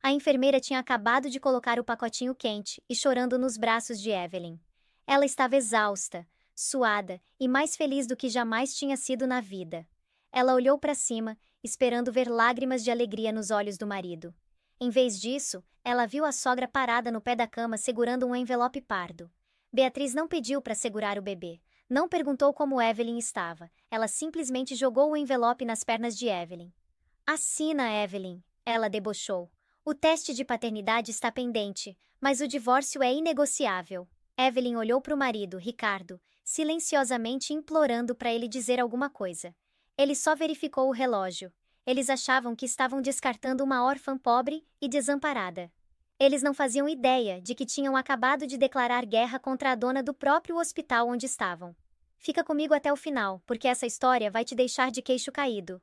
A enfermeira tinha acabado de colocar o pacotinho quente e chorando nos braços de Evelyn. Ela estava exausta, suada e mais feliz do que jamais tinha sido na vida. Ela olhou para cima, esperando ver lágrimas de alegria nos olhos do marido. Em vez disso, ela viu a sogra parada no pé da cama segurando um envelope pardo. Beatriz não pediu para segurar o bebê. Não perguntou como Evelyn estava. Ela simplesmente jogou o envelope nas pernas de Evelyn. Assina, Evelyn, ela debochou. O teste de paternidade está pendente, mas o divórcio é inegociável. Evelyn olhou para o marido, Ricardo, silenciosamente implorando para ele dizer alguma coisa. Ele só verificou o relógio. Eles achavam que estavam descartando uma órfã pobre e desamparada. Eles não faziam ideia de que tinham acabado de declarar guerra contra a dona do próprio hospital onde estavam. Fica comigo até o final, porque essa história vai te deixar de queixo caído.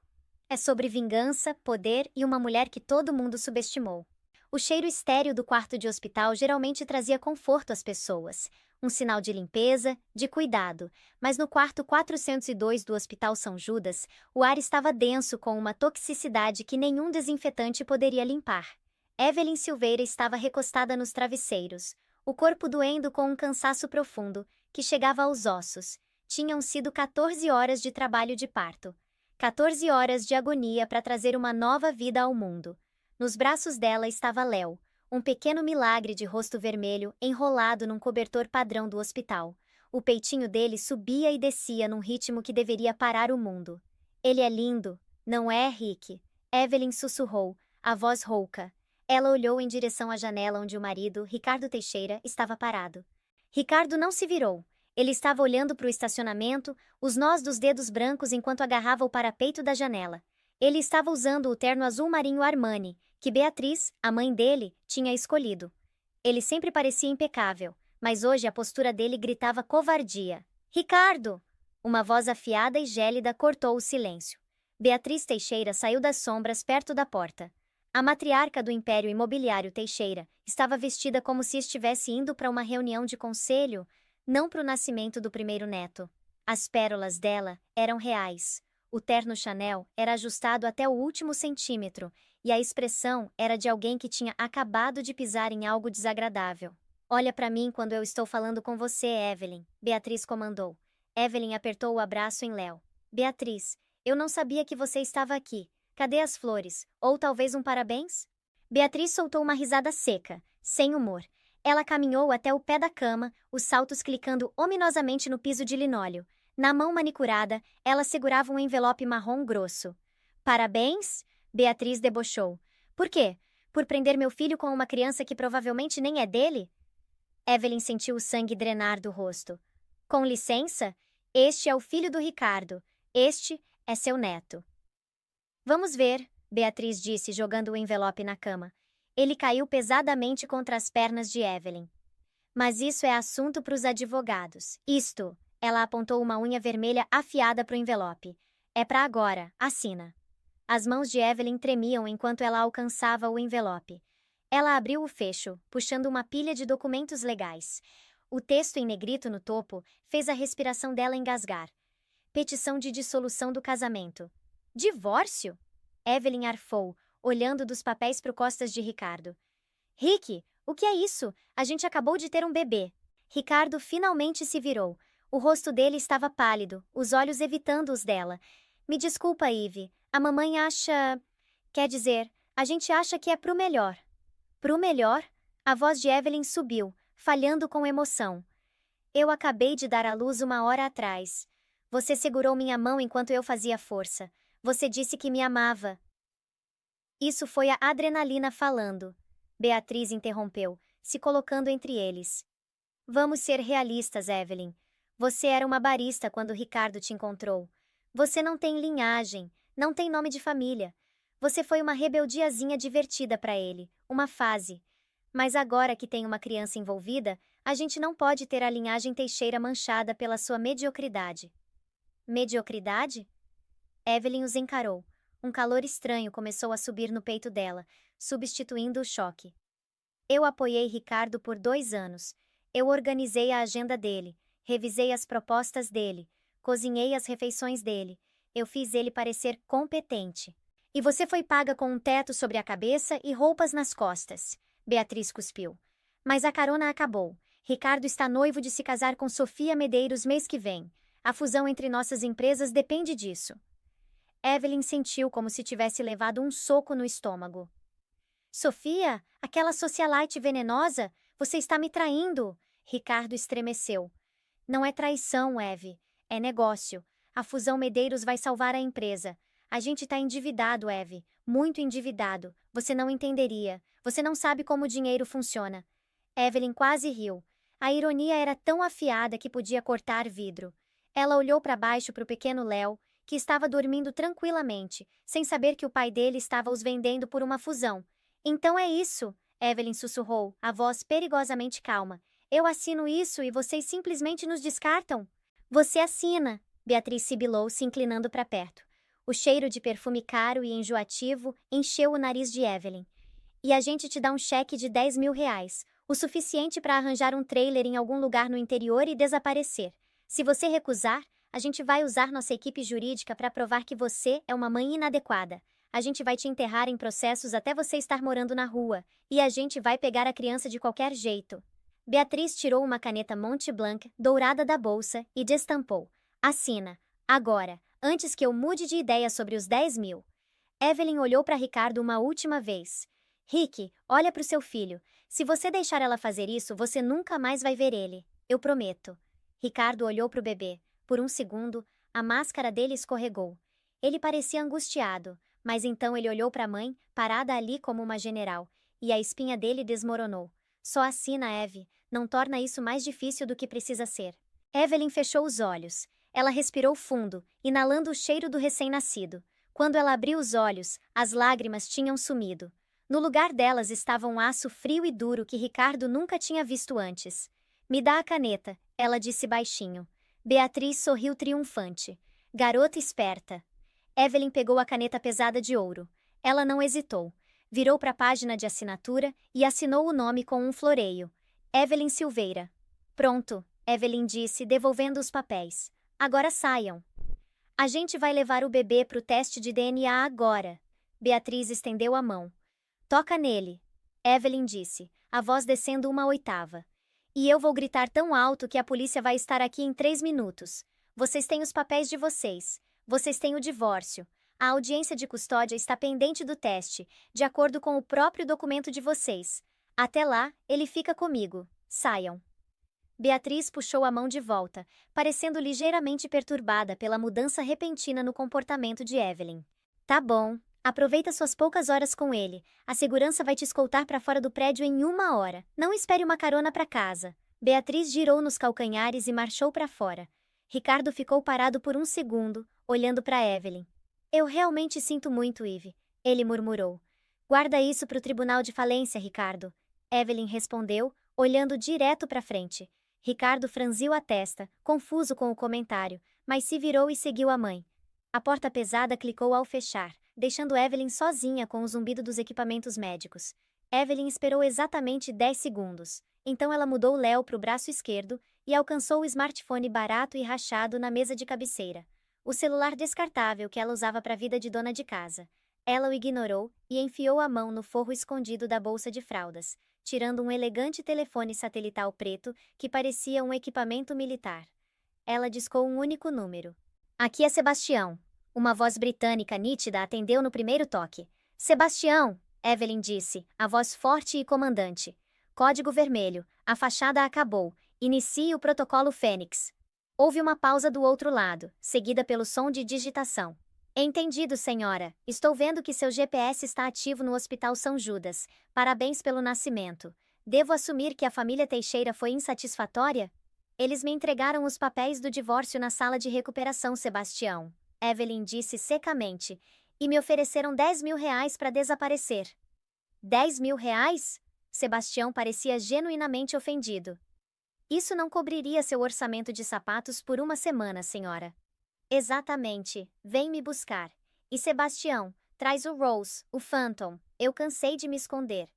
É sobre vingança, poder e uma mulher que todo mundo subestimou. O cheiro estéril do quarto de hospital geralmente trazia conforto às pessoas, um sinal de limpeza, de cuidado, mas no quarto 402 do Hospital São Judas, o ar estava denso com uma toxicidade que nenhum desinfetante poderia limpar. Evelyn Silveira estava recostada nos travesseiros, o corpo doendo com um cansaço profundo, que chegava aos ossos. Tinham sido 14 horas de trabalho de parto. 14 horas de agonia para trazer uma nova vida ao mundo. Nos braços dela estava Léo, um pequeno milagre de rosto vermelho enrolado num cobertor padrão do hospital. O peitinho dele subia e descia num ritmo que deveria parar o mundo. Ele é lindo, não é, Rick? Evelyn sussurrou, a voz rouca. Ela olhou em direção à janela onde o marido, Ricardo Teixeira, estava parado. Ricardo não se virou. Ele estava olhando para o estacionamento, os nós dos dedos brancos enquanto agarrava o parapeito da janela. Ele estava usando o terno azul marinho Armani, que Beatriz, a mãe dele, tinha escolhido. Ele sempre parecia impecável, mas hoje a postura dele gritava covardia. Ricardo! Uma voz afiada e gélida cortou o silêncio. Beatriz Teixeira saiu das sombras perto da porta. A matriarca do Império Imobiliário Teixeira estava vestida como se estivesse indo para uma reunião de conselho, não para o nascimento do primeiro neto. As pérolas dela eram reais. O terno Chanel era ajustado até o último centímetro, e a expressão era de alguém que tinha acabado de pisar em algo desagradável. Olha para mim quando eu estou falando com você, Evelyn, Beatriz comandou. Evelyn apertou o abraço em Léo. Beatriz, eu não sabia que você estava aqui. Cadê as flores? Ou talvez um parabéns? Beatriz soltou uma risada seca, sem humor. Ela caminhou até o pé da cama, os saltos clicando ominosamente no piso de linóleo. Na mão manicurada, ela segurava um envelope marrom grosso. Parabéns? Beatriz debochou. Por quê? Por prender meu filho com uma criança que provavelmente nem é dele? Evelyn sentiu o sangue drenar do rosto. Com licença, este é o filho do Ricardo. Este é seu neto. Vamos ver, Beatriz disse, jogando o envelope na cama. Ele caiu pesadamente contra as pernas de Evelyn. Mas isso é assunto para os advogados. Isto, ela apontou uma unha vermelha afiada para o envelope. É para agora, assina. As mãos de Evelyn tremiam enquanto ela alcançava o envelope. Ela abriu o fecho, puxando uma pilha de documentos legais. O texto em negrito no topo fez a respiração dela engasgar. Petição de dissolução do casamento. Divórcio? Evelyn arfou, olhando dos papéis para o costas de Ricardo. Rick, o que é isso? A gente acabou de ter um bebê. Ricardo finalmente se virou. O rosto dele estava pálido, os olhos evitando os dela. Me desculpa, Ivy. A mamãe acha... Quer dizer, a gente acha que é pro melhor. Pro melhor? A voz de Evelyn subiu, falhando com emoção. Eu acabei de dar à luz uma hora atrás. Você segurou minha mão enquanto eu fazia força. Você disse que me amava. Isso foi a adrenalina falando. Beatriz interrompeu, se colocando entre eles. Vamos ser realistas, Evelyn. Você era uma barista quando Ricardo te encontrou. Você não tem linhagem, não tem nome de família. Você foi uma rebeldiazinha divertida para ele, uma fase. Mas agora que tem uma criança envolvida, a gente não pode ter a linhagem Teixeira manchada pela sua mediocridade. Mediocridade? Evelyn os encarou. Um calor estranho começou a subir no peito dela, substituindo o choque. Eu apoiei Ricardo por 2 anos. Eu organizei a agenda dele, revisei as propostas dele, cozinhei as refeições dele. Eu fiz ele parecer competente. E você foi paga com um teto sobre a cabeça e roupas nas costas. Beatriz cuspiu. Mas a carona acabou. Ricardo está noivo de se casar com Sofia Medeiros mês que vem. A fusão entre nossas empresas depende disso. Evelyn sentiu como se tivesse levado um soco no estômago. Sofia, aquela socialite venenosa, você está me traindo. Ricardo estremeceu. Não é traição, Eve. É negócio. A fusão Medeiros vai salvar a empresa. A gente tá endividado, Eve. Muito endividado. Você não entenderia. Você não sabe como o dinheiro funciona. Evelyn quase riu. A ironia era tão afiada que podia cortar vidro. Ela olhou para baixo para o pequeno Léo, que estava dormindo tranquilamente, sem saber que o pai dele estava os vendendo por uma fusão. Então é isso, Evelyn sussurrou, a voz perigosamente calma. Eu assino isso e vocês simplesmente nos descartam? Você assina, Beatriz sibilou, se inclinando para perto. O cheiro de perfume caro e enjoativo encheu o nariz de Evelyn. E a gente te dá um cheque de 10 mil reais, o suficiente para arranjar um trailer em algum lugar no interior e desaparecer. Se você recusar, a gente vai usar nossa equipe jurídica para provar que você é uma mãe inadequada. A gente vai te enterrar em processos até você estar morando na rua, e a gente vai pegar a criança de qualquer jeito. Beatriz tirou uma caneta Mont Blanc dourada da bolsa e destampou. Assina. Agora, antes que eu mude de ideia sobre os 10 mil. Evelyn olhou para Ricardo uma última vez. Rick, olha para o seu filho. Se você deixar ela fazer isso, você nunca mais vai ver ele. Eu prometo. Ricardo olhou para o bebê. Por um segundo, a máscara dele escorregou. Ele parecia angustiado, mas então ele olhou para a mãe, parada ali como uma general, e a espinha dele desmoronou. Só assina, Eve. Não torna isso mais difícil do que precisa ser. Evelyn fechou os olhos. Ela respirou fundo, inalando o cheiro do recém-nascido. Quando ela abriu os olhos, as lágrimas tinham sumido. No lugar delas estava um aço frio e duro que Ricardo nunca tinha visto antes. Me dá a caneta, ela disse baixinho. Beatriz sorriu triunfante. Garota esperta. Evelyn pegou a caneta pesada de ouro. Ela não hesitou. Virou para a página de assinatura e assinou o nome com um floreio. Evelyn Silveira. Pronto, Evelyn disse, devolvendo os papéis. Agora saiam. A gente vai levar o bebê para o teste de DNA agora. Beatriz estendeu a mão. Toca nele, Evelyn disse, a voz descendo uma oitava. E eu vou gritar tão alto que a polícia vai estar aqui em 3 minutos. Vocês têm os papéis de vocês. Vocês têm o divórcio. A audiência de custódia está pendente do teste, de acordo com o próprio documento de vocês. Até lá, ele fica comigo. Saiam. Beatriz puxou a mão de volta, parecendo ligeiramente perturbada pela mudança repentina no comportamento de Evelyn. Tá bom. Aproveita suas poucas horas com ele. A segurança vai te escoltar para fora do prédio em 1 hora. Não espere uma carona para casa. Beatriz girou nos calcanhares e marchou para fora. Ricardo ficou parado por um segundo, olhando para Evelyn. Eu realmente sinto muito, Eve. Ele murmurou. Guarda isso para o tribunal de falência, Ricardo. Evelyn respondeu, olhando direto para frente. Ricardo franziu a testa, confuso com o comentário, mas se virou e seguiu a mãe. A porta pesada clicou ao fechar, deixando Evelyn sozinha com o zumbido dos equipamentos médicos. Evelyn esperou exatamente 10 segundos. Então ela mudou Léo para o braço esquerdo e alcançou o smartphone barato e rachado na mesa de cabeceira. O celular descartável que ela usava para a vida de dona de casa. Ela o ignorou e enfiou a mão no forro escondido da bolsa de fraldas, tirando um elegante telefone satelital preto que parecia um equipamento militar. Ela discou um único número. Aqui é Sebastião. Uma voz britânica nítida atendeu no primeiro toque. Sebastião, Evelyn disse, a voz forte e comandante. Código vermelho, a fachada acabou. Inicie o protocolo Fênix. Houve uma pausa do outro lado, seguida pelo som de digitação. Entendido, senhora. Estou vendo que seu GPS está ativo no Hospital São Judas. Parabéns pelo nascimento. Devo assumir que a família Teixeira foi insatisfatória? Eles me entregaram os papéis do divórcio na sala de recuperação, Sebastião. Evelyn disse secamente, e me ofereceram 10 mil reais para desaparecer. 10 mil reais? Sebastião parecia genuinamente ofendido. Isso não cobriria seu orçamento de sapatos por 1 semana, senhora. Exatamente, vem me buscar. E Sebastião, traz o Rose, o Phantom, eu cansei de me esconder.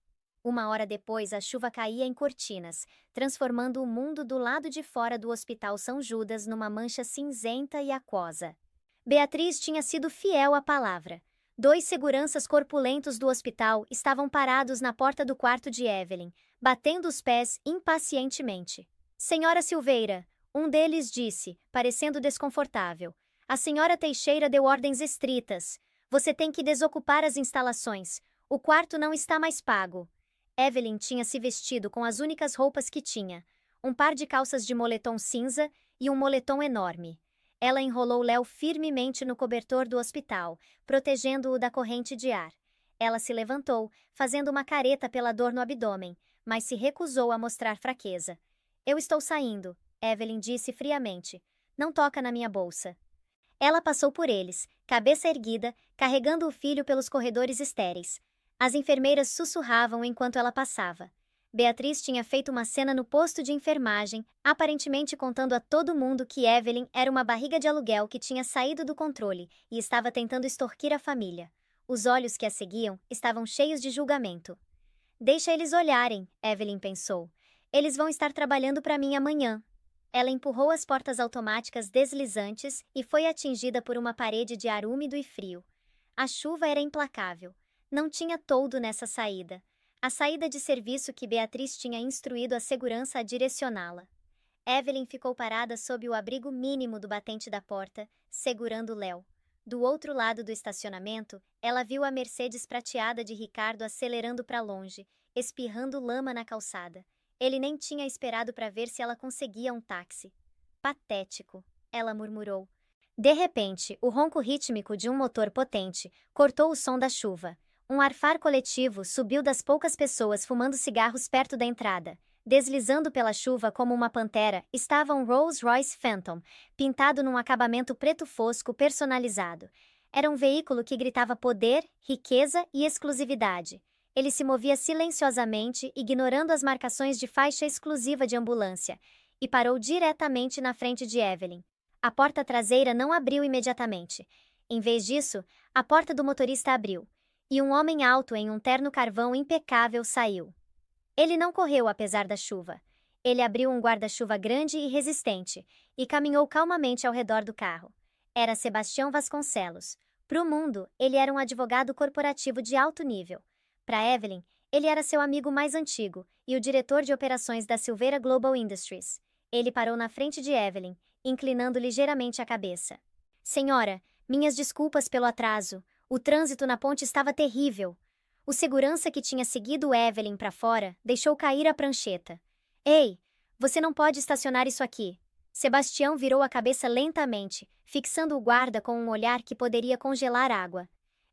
1 hora depois a chuva caía em cortinas, transformando o mundo do lado de fora do Hospital São Judas numa mancha cinzenta e aquosa. Beatriz tinha sido fiel à palavra. Dois seguranças corpulentos do hospital estavam parados na porta do quarto de Evelyn, batendo os pés impacientemente. Senhora Silveira, um deles disse, parecendo desconfortável. A senhora Teixeira deu ordens estritas. Você tem que desocupar as instalações. O quarto não está mais pago. Evelyn tinha se vestido com as únicas roupas que tinha. Um par de calças de moletom cinza e um moletom enorme. Ela enrolou Léo firmemente no cobertor do hospital, protegendo-o da corrente de ar. Ela se levantou, fazendo uma careta pela dor no abdômen, mas se recusou a mostrar fraqueza. Eu estou saindo, Evelyn disse friamente. Não toca na minha bolsa. Ela passou por eles, cabeça erguida, carregando o filho pelos corredores estéreis. As enfermeiras sussurravam enquanto ela passava. Beatriz tinha feito uma cena no posto de enfermagem, aparentemente contando a todo mundo que Evelyn era uma barriga de aluguel que tinha saído do controle e estava tentando extorquir a família. Os olhos que a seguiam estavam cheios de julgamento. Deixa eles olharem, Evelyn pensou. Eles vão estar trabalhando para mim amanhã. Ela empurrou as portas automáticas deslizantes e foi atingida por uma parede de ar úmido e frio. A chuva era implacável. Não tinha toldo nessa saída. A saída de serviço que Beatriz tinha instruído a segurança a direcioná-la. Evelyn ficou parada sob o abrigo mínimo do batente da porta, segurando Léo. Do outro lado do estacionamento, ela viu a Mercedes prateada de Ricardo acelerando para longe, espirrando lama na calçada. Ele nem tinha esperado para ver se ela conseguia um táxi. Patético, ela murmurou. De repente, o ronco rítmico de um motor potente cortou o som da chuva. Um arfar coletivo subiu das poucas pessoas fumando cigarros perto da entrada. Deslizando pela chuva como uma pantera, estava um Rolls-Royce Phantom, pintado num acabamento preto fosco personalizado. Era um veículo que gritava poder, riqueza e exclusividade. Ele se movia silenciosamente, ignorando as marcações de faixa exclusiva de ambulância, e parou diretamente na frente de Evelyn. A porta traseira não abriu imediatamente. Em vez disso, a porta do motorista abriu. E um homem alto em um terno carvão impecável saiu. Ele não correu apesar da chuva. Ele abriu um guarda-chuva grande e resistente e caminhou calmamente ao redor do carro. Era Sebastião Vasconcelos. Para o mundo, ele era um advogado corporativo de alto nível. Para Evelyn, ele era seu amigo mais antigo e o diretor de operações da Silveira Global Industries. Ele parou na frente de Evelyn, inclinando ligeiramente a cabeça. Senhora, minhas desculpas pelo atraso. O trânsito na ponte estava terrível. O segurança que tinha seguido Evelyn para fora deixou cair a prancheta. Ei, você não pode estacionar isso aqui. Sebastião virou a cabeça lentamente, fixando o guarda com um olhar que poderia congelar água.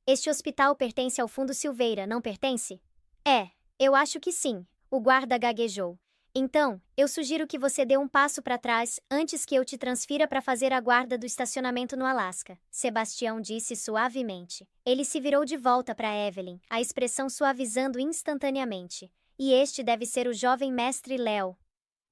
Este hospital pertence ao Fundo Silveira, não pertence? É, eu acho que sim, o guarda gaguejou. Então, eu sugiro que você dê um passo para trás antes que eu te transfira para fazer a guarda do estacionamento no Alasca, Sebastião disse suavemente. Ele se virou de volta para Evelyn, a expressão suavizando instantaneamente. E este deve ser o jovem mestre Léo.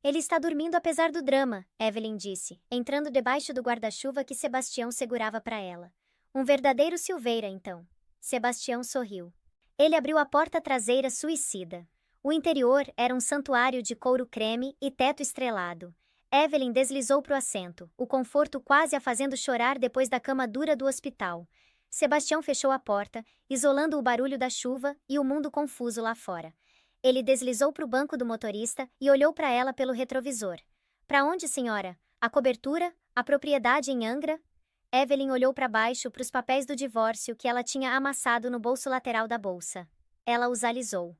Ele está dormindo apesar do drama, Evelyn disse, entrando debaixo do guarda-chuva que Sebastião segurava para ela. Um verdadeiro Silveira, então. Sebastião sorriu. Ele abriu a porta traseira suicida. O interior era um santuário de couro creme e teto estrelado. Evelyn deslizou para o assento, o conforto quase a fazendo chorar depois da cama dura do hospital. Sebastião fechou a porta, isolando o barulho da chuva e o mundo confuso lá fora. Ele deslizou para o banco do motorista e olhou para ela pelo retrovisor. Para onde, senhora? A cobertura? A propriedade em Angra? Evelyn olhou para baixo para os papéis do divórcio que ela tinha amassado no bolso lateral da bolsa. Ela os alisou.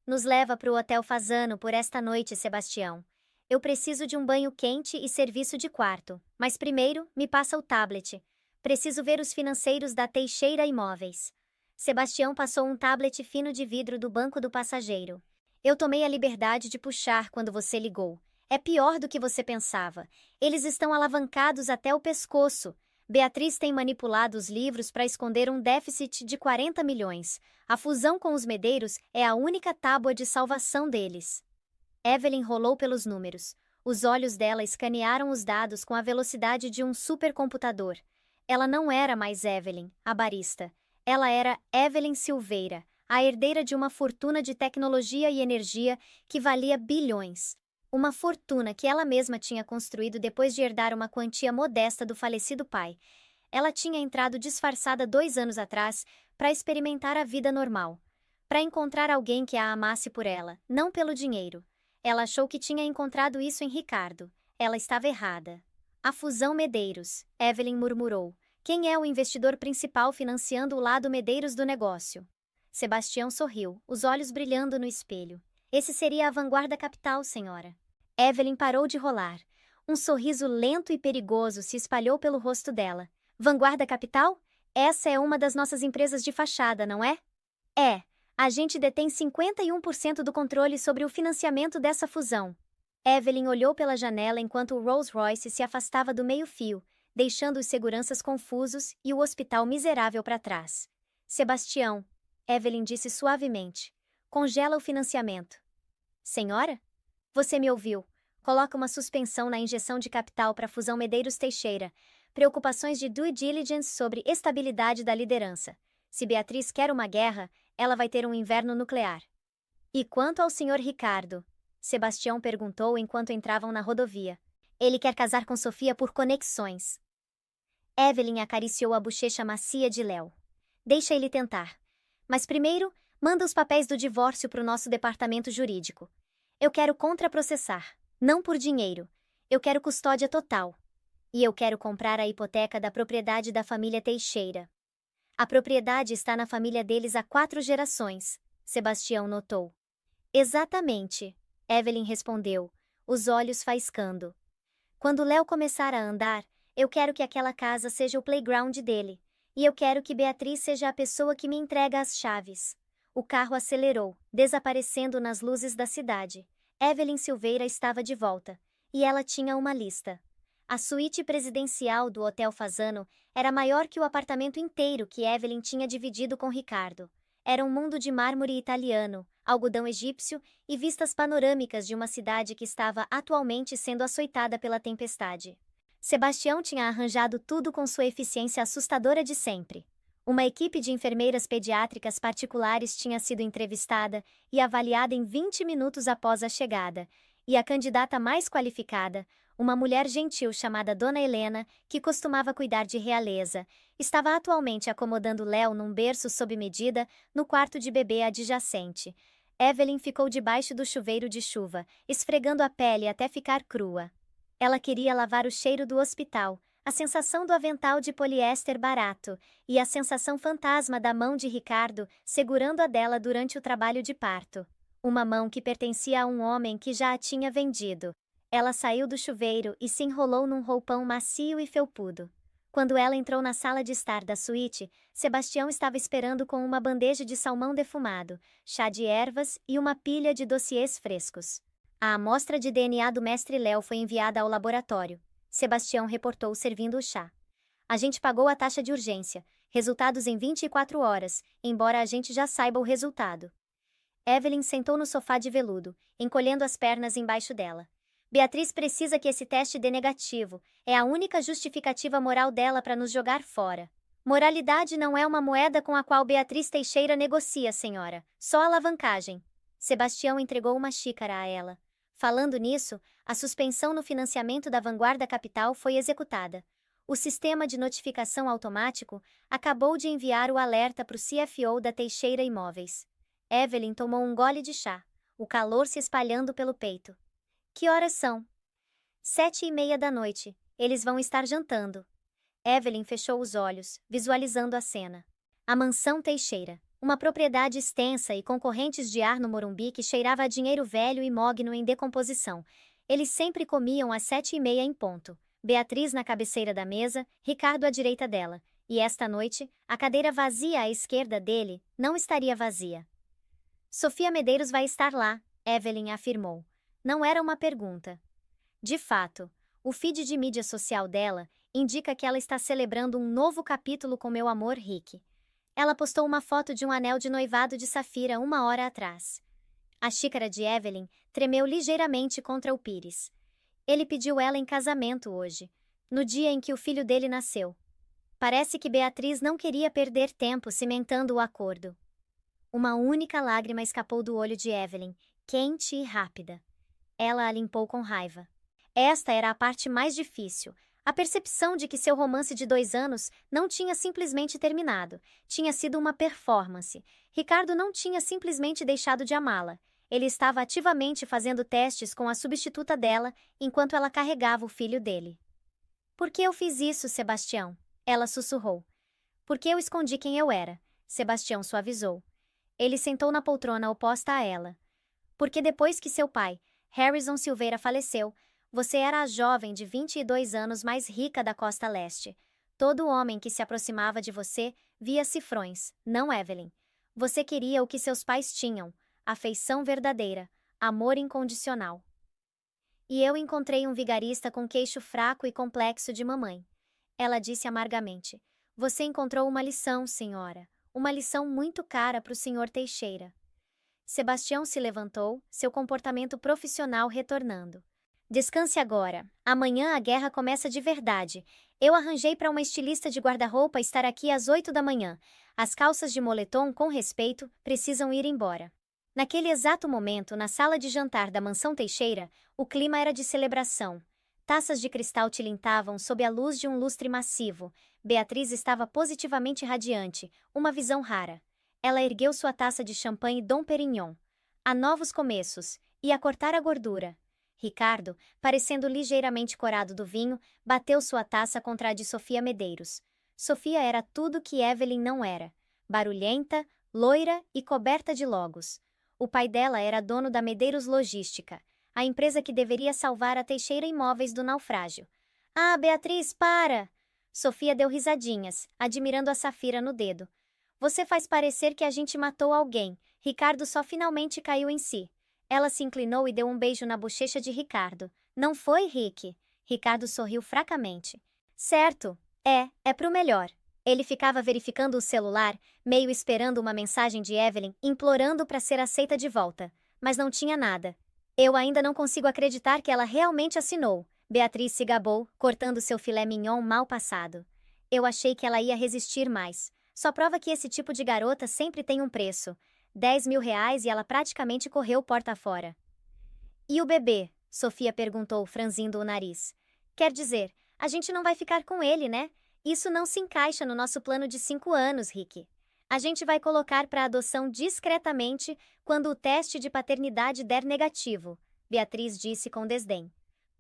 Nos leva para o Hotel Fasano por esta noite, Sebastião. Eu preciso de um banho quente e serviço de quarto, mas primeiro, me passa o tablet. Preciso ver os financeiros da Teixeira Imóveis. Sebastião passou um tablet fino de vidro do banco do passageiro. Eu tomei a liberdade de puxar quando você ligou. É pior do que você pensava. Eles estão alavancados até o pescoço. Beatriz tem manipulado os livros para esconder um déficit de 40 milhões. A fusão com os Medeiros é a única tábua de salvação deles. Evelyn rolou pelos números. Os olhos dela escanearam os dados com a velocidade de um supercomputador. Ela não era mais Evelyn, a barista. Ela era Evelyn Silveira, a herdeira de uma fortuna de tecnologia e energia que valia bilhões. Uma fortuna que ela mesma tinha construído depois de herdar uma quantia modesta do falecido pai. Ela tinha entrado disfarçada 2 anos atrás para experimentar a vida normal. Para encontrar alguém que a amasse por ela, não pelo dinheiro. Ela achou que tinha encontrado isso em Ricardo. Ela estava errada. A fusão Medeiros, Evelyn murmurou. Quem é o investidor principal financiando o lado Medeiros do negócio? Sebastião sorriu, os olhos brilhando no espelho. Esse seria a Vanguarda Capital, senhora. Evelyn parou de rolar. Um sorriso lento e perigoso se espalhou pelo rosto dela. Vanguarda Capital? Essa é uma das nossas empresas de fachada, não é? É. A gente detém 51% do controle sobre o financiamento dessa fusão. Evelyn olhou pela janela enquanto o Rolls-Royce se afastava do meio-fio, deixando os seguranças confusos e o hospital miserável para trás. Sebastião, Evelyn disse suavemente, congela o financiamento. Senhora? Você me ouviu. Coloca uma suspensão na injeção de capital para a fusão Medeiros-Teixeira. Preocupações de due diligence sobre estabilidade da liderança. Se Beatriz quer uma guerra, ela vai ter um inverno nuclear. E quanto ao senhor Ricardo? Sebastião perguntou enquanto entravam na rodovia. Ele quer casar com Sofia por conexões. Evelyn acariciou a bochecha macia de Léo. Deixa ele tentar. Mas primeiro, manda os papéis do divórcio para o nosso departamento jurídico. Eu quero contraprocessar. Não por dinheiro. Eu quero custódia total. E eu quero comprar a hipoteca da propriedade da família Teixeira. A propriedade está na família deles há 4 gerações, Sebastião notou. Exatamente, Evelyn respondeu, os olhos faiscando. Quando Léo começar a andar, eu quero que aquela casa seja o playground dele. E eu quero que Beatriz seja a pessoa que me entrega as chaves. O carro acelerou, desaparecendo nas luzes da cidade. Evelyn Silveira estava de volta. E ela tinha uma lista. A suíte presidencial do Hotel Fasano era maior que o apartamento inteiro que Evelyn tinha dividido com Ricardo. Era um mundo de mármore italiano, algodão egípcio e vistas panorâmicas de uma cidade que estava atualmente sendo açoitada pela tempestade. Sebastião tinha arranjado tudo com sua eficiência assustadora de sempre. Uma equipe de enfermeiras pediátricas particulares tinha sido entrevistada e avaliada em 20 minutos após a chegada, e a candidata mais qualificada, uma mulher gentil chamada Dona Helena, que costumava cuidar de realeza, estava atualmente acomodando Léo num berço sob medida no quarto de bebê adjacente. Evelyn ficou debaixo do chuveiro de chuva, esfregando a pele até ficar crua. Ela queria lavar o cheiro do hospital, a sensação do avental de poliéster barato e a sensação fantasma da mão de Ricardo segurando a dela durante o trabalho de parto. Uma mão que pertencia a um homem que já a tinha vendido. Ela saiu do chuveiro e se enrolou num roupão macio e felpudo. Quando ela entrou na sala de estar da suíte, Sebastião estava esperando com uma bandeja de salmão defumado, chá de ervas e uma pilha de dossiês frescos. A amostra de DNA do mestre Léo foi enviada ao laboratório. Sebastião reportou servindo o chá. A gente pagou a taxa de urgência. Resultados em 24 horas, embora a gente já saiba o resultado. Evelyn sentou no sofá de veludo, encolhendo as pernas embaixo dela. Beatriz precisa que esse teste dê negativo. É a única justificativa moral dela para nos jogar fora. Moralidade não é uma moeda com a qual Beatriz Teixeira negocia, senhora. Só alavancagem. Sebastião entregou uma xícara a ela. Falando nisso, a suspensão no financiamento da Vanguarda Capital foi executada. O sistema de notificação automático acabou de enviar o alerta para o CFO da Teixeira Imóveis. Evelyn tomou um gole de chá, o calor se espalhando pelo peito. Que horas são? 7:30 da noite. Eles vão estar jantando. Evelyn fechou os olhos, visualizando a cena. A mansão Teixeira. Uma propriedade extensa e com correntes de ar no Morumbi que cheirava a dinheiro velho e mogno em decomposição. Eles sempre comiam às 7:30 em ponto. Beatriz na cabeceira da mesa, Ricardo à direita dela. E esta noite, a cadeira vazia à esquerda dele não estaria vazia. Sofia Medeiros vai estar lá, Evelyn afirmou. Não era uma pergunta. De fato, o feed de mídia social dela indica que ela está celebrando um novo capítulo com meu amor Rick. Ela postou uma foto de um anel de noivado de safira 1 hora atrás. A xícara de Evelyn tremeu ligeiramente contra o pires. Ele pediu ela em casamento hoje, no dia em que o filho dele nasceu. Parece que Beatriz não queria perder tempo cimentando o acordo. Uma única lágrima escapou do olho de Evelyn, quente e rápida. Ela a limpou com raiva. Esta era a parte mais difícil, A percepção de que seu romance de 2 anos não tinha simplesmente terminado, tinha sido uma performance. Ricardo não tinha simplesmente deixado de amá-la. Ele estava ativamente fazendo testes com a substituta dela enquanto ela carregava o filho dele. Por que eu fiz isso, Sebastião? Ela sussurrou. Porque eu escondi quem eu era, Sebastião suavizou. Ele sentou na poltrona oposta a ela. Porque depois que seu pai, Harrison Silveira, faleceu, você era a jovem de 22 anos mais rica da costa leste. Todo homem que se aproximava de você via cifrões, não Evelyn. Você queria o que seus pais tinham, afeição verdadeira, amor incondicional. E eu encontrei um vigarista com queixo fraco e complexo de mamãe. Ela disse amargamente. Você encontrou uma lição, senhora. Uma lição muito cara para o senhor Teixeira. Sebastião se levantou, seu comportamento profissional retornando. Descanse agora. Amanhã a guerra começa de verdade. Eu arranjei para uma estilista de guarda-roupa estar aqui às 8 da manhã. As calças de moletom, com respeito, precisam ir embora. Naquele exato momento, na sala de jantar da mansão Teixeira, o clima era de celebração. Taças de cristal tilintavam sob a luz de um lustre massivo. Beatriz estava positivamente radiante, uma visão rara. Ela ergueu sua taça de champanhe Dom Perignon. Há novos começos, e a cortar a gordura. Ricardo, parecendo ligeiramente corado do vinho, bateu sua taça contra a de Sofia Medeiros. Sofia era tudo que Evelyn não era. Barulhenta, loira e coberta de logos. O pai dela era dono da Medeiros Logística, a empresa que deveria salvar a Teixeira Imóveis do naufrágio. Ah, Beatriz, para! Sofia deu risadinhas, admirando a safira no dedo. Você faz parecer que a gente matou alguém. Ricardo só finalmente caiu em si. Ela se inclinou e deu um beijo na bochecha de Ricardo. Não foi, Rick? Ricardo sorriu fracamente. Certo, é pro melhor. Ele ficava verificando o celular, meio esperando uma mensagem de Evelyn, implorando para ser aceita de volta. Mas não tinha nada. Eu ainda não consigo acreditar que ela realmente assinou. Beatriz se gabou, cortando seu filé mignon mal passado. Eu achei que ela ia resistir mais. Só prova que esse tipo de garota sempre tem um preço. 10 mil reais e ela praticamente correu porta fora. E o bebê? Sofia perguntou, franzindo o nariz. Quer dizer, a gente não vai ficar com ele, né? Isso não se encaixa no nosso plano de 5 anos, Rick. A gente vai colocar para adoção discretamente quando o teste de paternidade der negativo, Beatriz disse com desdém.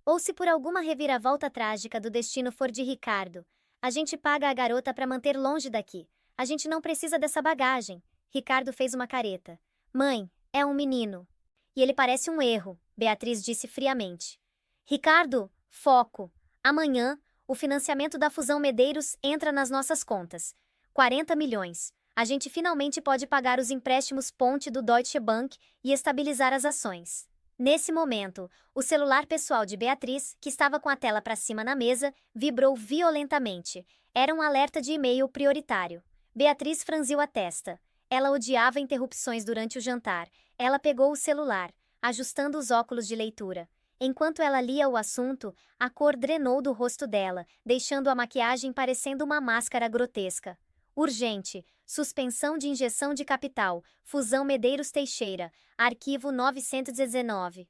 Ou se por alguma reviravolta trágica do destino for de Ricardo, a gente paga a garota para manter longe daqui. A gente não precisa dessa bagagem. Ricardo fez uma careta. Mãe, é um menino. E ele parece um erro, Beatriz disse friamente. Ricardo, foco. Amanhã, o financiamento da fusão Medeiros entra nas nossas contas. 40 milhões. A gente finalmente pode pagar os empréstimos ponte do Deutsche Bank e estabilizar as ações. Nesse momento, o celular pessoal de Beatriz, que estava com a tela para cima na mesa, vibrou violentamente. Era um alerta de e-mail prioritário. Beatriz franziu a testa. Ela odiava interrupções durante o jantar. Ela pegou o celular, ajustando os óculos de leitura. Enquanto ela lia o assunto, a cor drenou do rosto dela, deixando a maquiagem parecendo uma máscara grotesca. Urgente. Suspensão de injeção de capital. Fusão Medeiros Teixeira. Arquivo 919.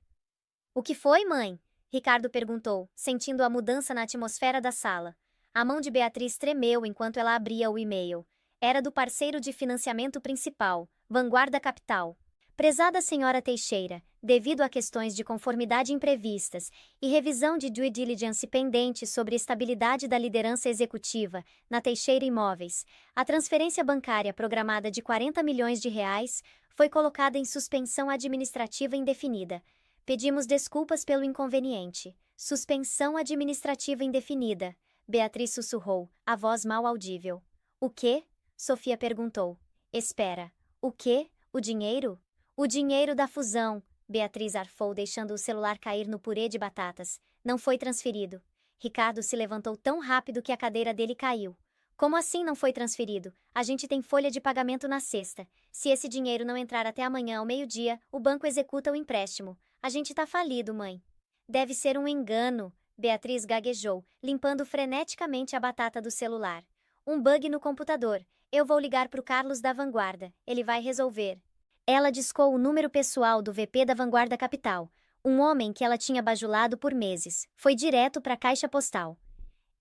O que foi, mãe? Ricardo perguntou, sentindo a mudança na atmosfera da sala. A mão de Beatriz tremeu enquanto ela abria o e-mail. Era do parceiro de financiamento principal, Vanguarda Capital. Prezada senhora Teixeira, devido a questões de conformidade imprevistas e revisão de due diligence pendente sobre estabilidade da liderança executiva na Teixeira Imóveis, a transferência bancária programada de 40 milhões de reais foi colocada em suspensão administrativa indefinida. Pedimos desculpas pelo inconveniente. Suspensão administrativa indefinida. Beatriz sussurrou, a voz mal audível. O quê? Sofia perguntou. Espera. O quê? O dinheiro? O dinheiro da fusão, Beatriz arfou deixando o celular cair no purê de batatas. Não foi transferido. Ricardo se levantou tão rápido que a cadeira dele caiu. Como assim não foi transferido? A gente tem folha de pagamento na sexta. Se esse dinheiro não entrar até amanhã ao meio-dia, o banco executa o empréstimo. A gente tá falido, mãe. Deve ser um engano, Beatriz gaguejou, limpando freneticamente a batata do celular. Um bug no computador. Eu vou ligar pro Carlos da Vanguarda. Ele vai resolver. Ela discou o número pessoal do VP da Vanguarda Capital, um homem que ela tinha bajulado por meses. Foi direto para a caixa postal.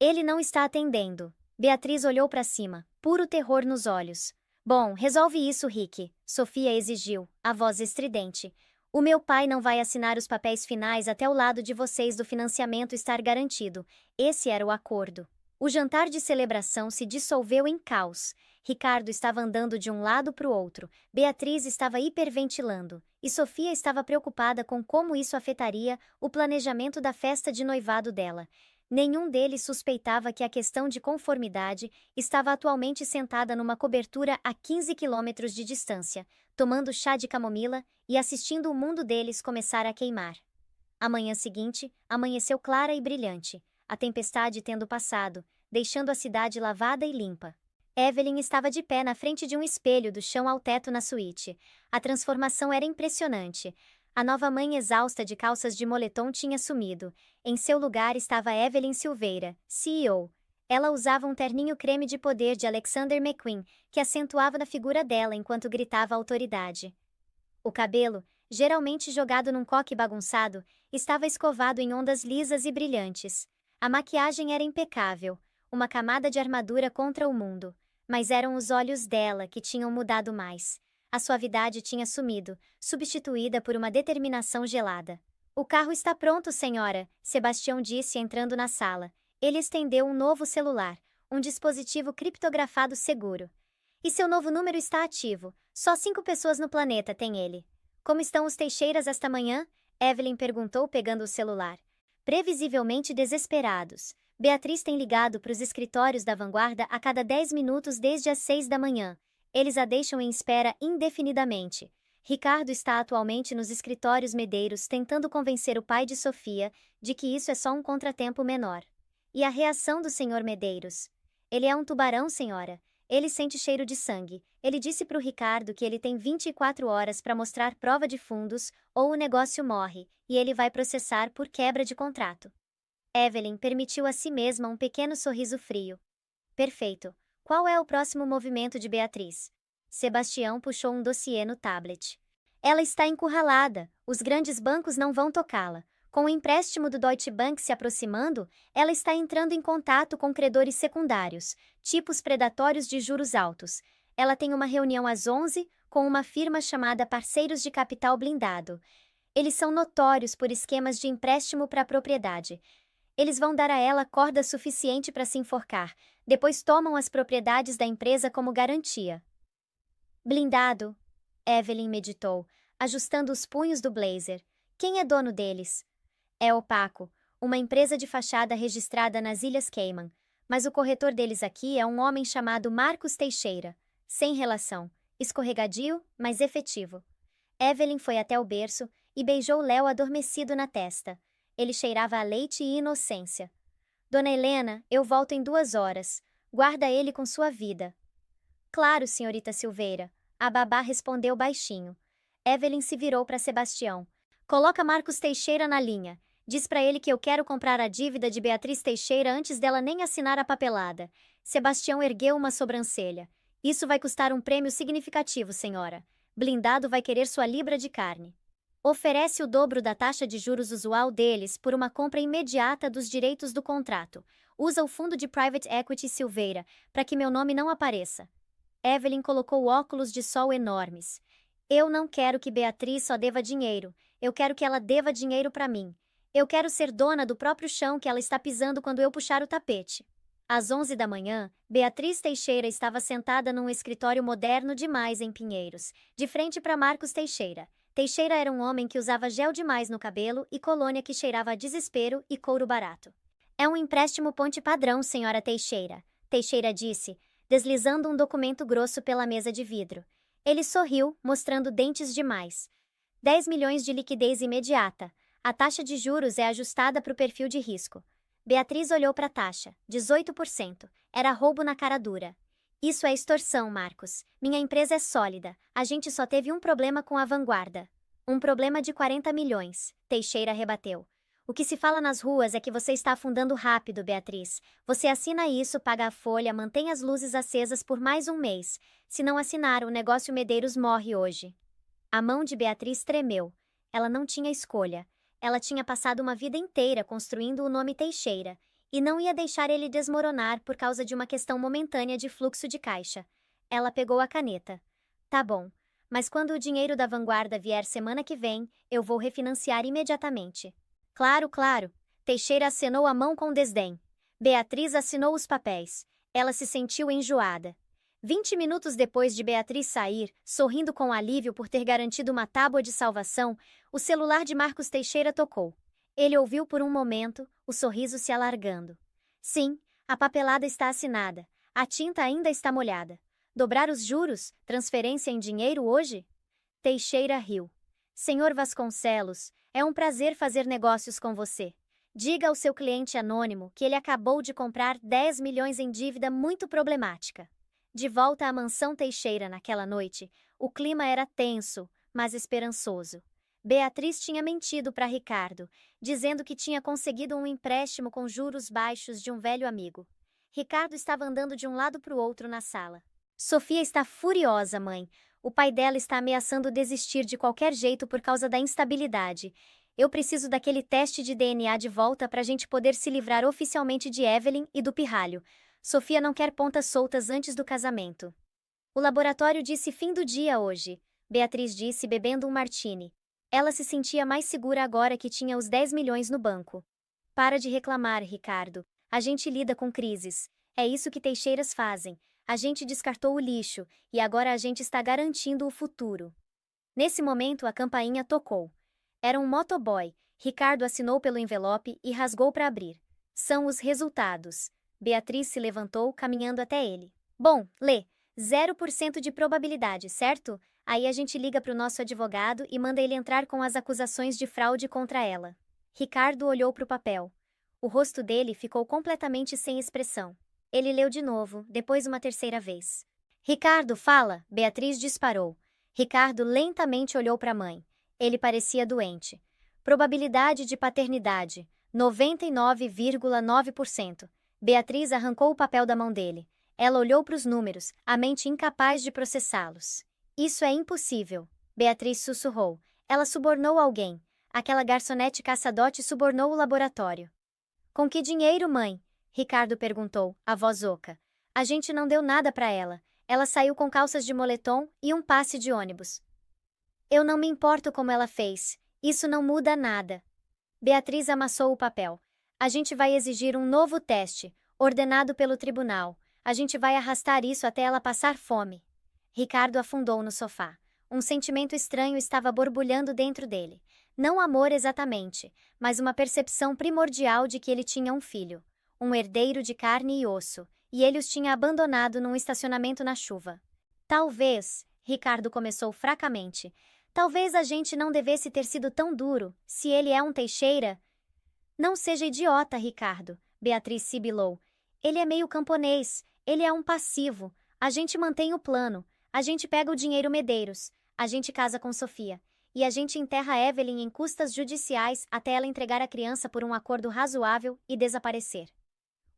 Ele não está atendendo. Beatriz olhou para cima, puro terror nos olhos. Bom, resolve isso, Rick, Sofia exigiu, a voz estridente. O meu pai não vai assinar os papéis finais até o lado de vocês do financiamento estar garantido. Esse era o acordo. O jantar de celebração se dissolveu em caos. Ricardo estava andando de um lado para o outro, Beatriz estava hiperventilando, e Sofia estava preocupada com como isso afetaria o planejamento da festa de noivado dela. Nenhum deles suspeitava que a questão de conformidade estava atualmente sentada numa cobertura a 15 quilômetros de distância, tomando chá de camomila e assistindo o mundo deles começar a queimar. A manhã seguinte, amanheceu clara e brilhante, a tempestade tendo passado, deixando a cidade lavada e limpa. Evelyn estava de pé na frente de um espelho do chão ao teto na suíte. A transformação era impressionante. A nova mãe exausta de calças de moletom tinha sumido. Em seu lugar estava Evelyn Silveira, CEO. Ela usava um terninho creme de poder de Alexander McQueen, que acentuava na figura dela enquanto gritava autoridade. O cabelo, geralmente jogado num coque bagunçado, estava escovado em ondas lisas e brilhantes. A maquiagem era impecável, uma camada de armadura contra o mundo. Mas eram os olhos dela que tinham mudado mais. A suavidade tinha sumido, substituída por uma determinação gelada. O carro está pronto, senhora, Sebastião disse entrando na sala. Ele estendeu um novo celular, um dispositivo criptografado seguro. E seu novo número está ativo. Só 5 pessoas no planeta têm ele. Como estão os Teixeiras esta manhã? Evelyn perguntou pegando o celular. Previsivelmente desesperados. Beatriz tem ligado para os escritórios da Vanguarda a cada 10 minutos desde as 6 da manhã. Eles a deixam em espera indefinidamente. Ricardo está atualmente nos escritórios Medeiros tentando convencer o pai de Sofia de que isso é só um contratempo menor. E a reação do Sr. Medeiros? Ele é um tubarão, senhora. Ele sente cheiro de sangue. Ele disse para o Ricardo que ele tem 24 horas para mostrar prova de fundos ou o negócio morre, e ele vai processar por quebra de contrato. Evelyn permitiu a si mesma um pequeno sorriso frio. Perfeito. Qual é o próximo movimento de Beatriz? Sebastião puxou um dossiê no tablet. Ela está encurralada. Os grandes bancos não vão tocá-la. Com o empréstimo do Deutsche Bank se aproximando, ela está entrando em contato com credores secundários, tipos predatórios de juros altos. Ela tem uma reunião às 11 com uma firma chamada Parceiros de Capital Blindado. Eles são notórios por esquemas de empréstimo para propriedade. Eles vão dar a ela corda suficiente para se enforcar, depois tomam as propriedades da empresa como garantia. Blindado? Evelyn meditou, ajustando os punhos do blazer. Quem é dono deles? É opaco, uma empresa de fachada registrada nas Ilhas Cayman, mas o corretor deles aqui é um homem chamado Marcos Teixeira, sem relação, escorregadio, mas efetivo. Evelyn foi até o berço e beijou Léo adormecido na testa. Ele cheirava a leite e inocência. Dona Helena, eu volto em 2 horas. Guarda ele com sua vida. Claro, senhorita Silveira. A babá respondeu baixinho. Evelyn se virou para Sebastião. Coloca Marcos Teixeira na linha. Diz para ele que eu quero comprar a dívida de Beatriz Teixeira antes dela nem assinar a papelada. Sebastião ergueu uma sobrancelha. Isso vai custar um prêmio significativo, senhora. Blindado vai querer sua libra de carne. Oferece o dobro da taxa de juros usual deles por uma compra imediata dos direitos do contrato. Usa o fundo de Private Equity Silveira, para que meu nome não apareça. Evelyn colocou óculos de sol enormes. Eu não quero que Beatriz só deva dinheiro. Eu quero que ela deva dinheiro para mim. Eu quero ser dona do próprio chão que ela está pisando quando eu puxar o tapete. Às 11 da manhã, Beatriz Teixeira estava sentada num escritório moderno demais em Pinheiros, de frente para Marcos Teixeira. Teixeira era um homem que usava gel demais no cabelo e colônia que cheirava a desespero e couro barato. É um empréstimo ponte padrão, senhora Teixeira, Teixeira disse, deslizando um documento grosso pela mesa de vidro. Ele sorriu, mostrando dentes demais. 10 milhões de liquidez imediata. A taxa de juros é ajustada para o perfil de risco. Beatriz olhou para a taxa. 18%. Era roubo na cara dura. Isso é extorsão, Marcos. Minha empresa é sólida. A gente só teve um problema com a Vanguarda. Um problema de 40 milhões, Teixeira rebateu. O que se fala nas ruas é que você está afundando rápido, Beatriz. Você assina isso, paga a folha, mantém as luzes acesas por mais um mês. Se não assinar, o negócio Medeiros morre hoje. A mão de Beatriz tremeu. Ela não tinha escolha. Ela tinha passado uma vida inteira construindo o nome Teixeira. e não ia deixar ele desmoronar por causa de uma questão momentânea de fluxo de caixa. Ela pegou a caneta. Tá bom, mas quando o dinheiro da vanguarda vier semana que vem, eu vou refinanciar imediatamente. Claro, claro. Teixeira acenou a mão com desdém. Beatriz assinou os papéis. Ela se sentiu enjoada. 20 minutos depois de Beatriz sair, sorrindo com alívio por ter garantido uma tábua de salvação, o celular de Marcos Teixeira tocou. Ele ouviu por um momento, o sorriso se alargando. Sim, a papelada está assinada. A tinta ainda está molhada. Dobrar os juros? Transferência em dinheiro hoje? Teixeira riu. Senhor Vasconcelos, é um prazer fazer negócios com você. Diga ao seu cliente anônimo que ele acabou de comprar 10 milhões em dívida muito problemática. De volta à mansão Teixeira naquela noite, o clima era tenso, mas esperançoso. Beatriz tinha mentido para Ricardo, dizendo que tinha conseguido um empréstimo com juros baixos de um velho amigo. Ricardo estava andando de um lado para o outro na sala. Sofia está furiosa, mãe. O pai dela está ameaçando desistir de qualquer jeito por causa da instabilidade. Eu preciso daquele teste de DNA de volta para a gente poder se livrar oficialmente de Evelyn e do pirralho. Sofia não quer pontas soltas antes do casamento. O laboratório disse fim do dia hoje, Beatriz disse bebendo um martini. Ela se sentia mais segura agora que tinha os 10 milhões no banco. Para de reclamar, Ricardo. A gente lida com crises. É isso que Teixeiras fazem. A gente descartou o lixo, e agora a gente está garantindo o futuro. Nesse momento a campainha tocou. Era um motoboy. Ricardo assinou pelo envelope e rasgou para abrir. São os resultados. Beatriz se levantou, caminhando até ele. Bom, lê. 0% de probabilidade, certo? Aí a gente liga para o nosso advogado e manda ele entrar com as acusações de fraude contra ela. Ricardo olhou para o papel. O rosto dele ficou completamente sem expressão. Ele leu de novo, depois uma terceira vez. Ricardo, fala! Beatriz disparou. Ricardo lentamente olhou para a mãe. Ele parecia doente. Probabilidade de paternidade, 99,9%. Beatriz arrancou o papel da mão dele. Ela olhou para os números, a mente incapaz de processá-los. Isso é impossível. Beatriz sussurrou. Ela subornou alguém. Aquela garçonete caçadote subornou o laboratório. Com que dinheiro, mãe? Ricardo perguntou, a voz oca. A gente não deu nada para ela. Ela saiu com calças de moletom e um passe de ônibus. Eu não me importo como ela fez. Isso não muda nada. Beatriz amassou o papel. A gente vai exigir um novo teste, ordenado pelo tribunal. A gente vai arrastar isso até ela passar fome. Ricardo afundou no sofá. Um sentimento estranho estava borbulhando dentro dele. Não amor exatamente, mas uma percepção primordial de que ele tinha um filho. Um herdeiro de carne e osso, e ele os tinha abandonado num estacionamento na chuva. Talvez, Ricardo começou fracamente, talvez a gente não devesse ter sido tão duro, se ele é um Teixeira. Não seja idiota, Ricardo, Beatriz sibilou. Ele é meio camponês, ele é um passivo. A gente mantém o plano, a gente pega o dinheiro Medeiros, a gente casa com Sofia, e a gente enterra Evelyn em custas judiciais até ela entregar a criança por um acordo razoável e desaparecer.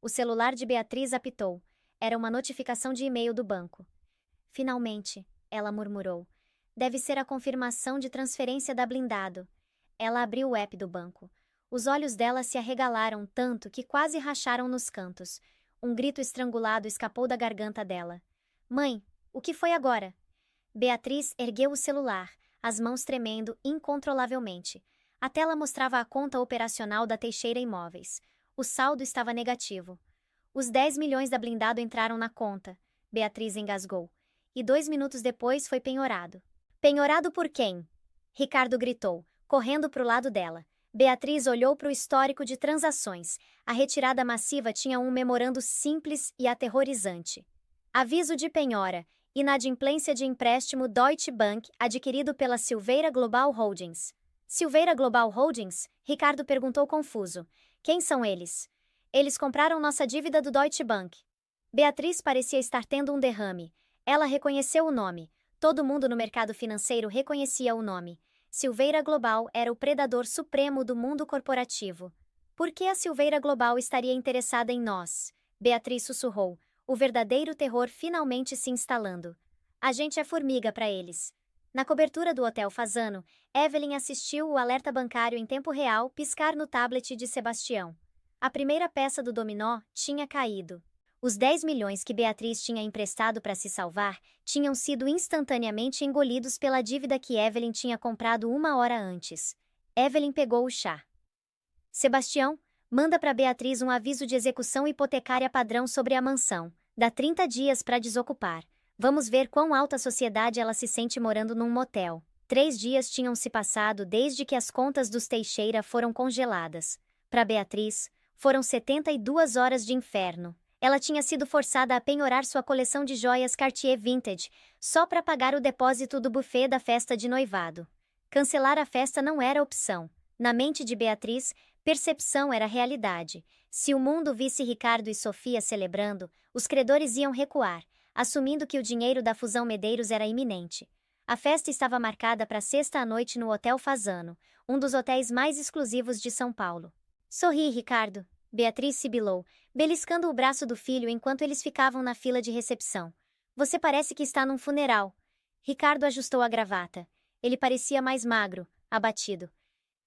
O celular de Beatriz apitou. Era uma notificação de e-mail do banco. Finalmente, ela murmurou. Deve ser a confirmação de transferência da blindado. Ela abriu o app do banco. Os olhos dela se arregalaram tanto que quase racharam nos cantos. Um grito estrangulado escapou da garganta dela. Mãe, o que foi agora? Beatriz ergueu o celular, as mãos tremendo incontrolavelmente. A tela mostrava a conta operacional da Teixeira Imóveis. O saldo estava negativo. Os 10 milhões da blindado entraram na conta, Beatriz engasgou. E 2 minutos depois foi penhorado. Penhorado por quem? Ricardo gritou, correndo para o lado dela. Beatriz olhou para o histórico de transações. A retirada massiva tinha um memorando simples e aterrorizante. Aviso de penhora. Inadimplência de empréstimo Deutsche Bank adquirido pela Silveira Global Holdings. Silveira Global Holdings? Ricardo perguntou confuso. Quem são eles? Eles compraram nossa dívida do Deutsche Bank. Beatriz parecia estar tendo um derrame. Ela reconheceu o nome. Todo mundo no mercado financeiro reconhecia o nome. Silveira Global era o predador supremo do mundo corporativo. Por que a Silveira Global estaria interessada em nós? Beatriz sussurrou, o verdadeiro terror finalmente se instalando. A gente é formiga para eles. Na cobertura do Hotel Fasano, Evelyn assistiu o alerta bancário em tempo real piscar no tablet de Sebastião. A primeira peça do dominó tinha caído. Os 10 milhões que Beatriz tinha emprestado para se salvar tinham sido instantaneamente engolidos pela dívida que Evelyn tinha comprado uma hora antes. Evelyn pegou o chá. Sebastião, manda para Beatriz um aviso de execução hipotecária padrão sobre a mansão. Dá 30 dias para desocupar. Vamos ver quão alta sociedade ela se sente morando num motel. 3 dias tinham se passado desde que as contas dos Teixeira foram congeladas. Para Beatriz, foram 72 horas de inferno. Ela tinha sido forçada a penhorar sua coleção de joias Cartier Vintage, só para pagar o depósito do buffet da festa de noivado. Cancelar a festa não era opção. Na mente de Beatriz, percepção era realidade. Se o mundo visse Ricardo e Sofia celebrando, os credores iam recuar, assumindo que o dinheiro da fusão Medeiros era iminente. A festa estava marcada para sexta à noite no Hotel Fasano, um dos hotéis mais exclusivos de São Paulo. Sorri, Ricardo, Beatriz sibilou, beliscando o braço do filho enquanto eles ficavam na fila de recepção. Você parece que está num funeral. Ricardo ajustou a gravata. Ele parecia mais magro, abatido.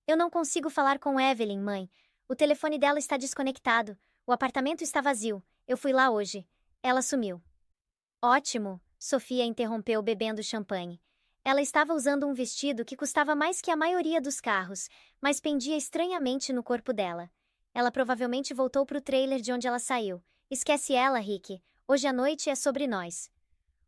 Eu não consigo falar com Evelyn, mãe. O telefone dela está desconectado. O apartamento está vazio. Eu fui lá hoje. Ela sumiu. Ótimo, Sofia interrompeu bebendo champanhe. Ela estava usando um vestido que custava mais que a maioria dos carros, mas pendia estranhamente no corpo dela. Ela provavelmente voltou para o trailer de onde ela saiu. Esquece ela, Rick. Hoje à noite é sobre nós.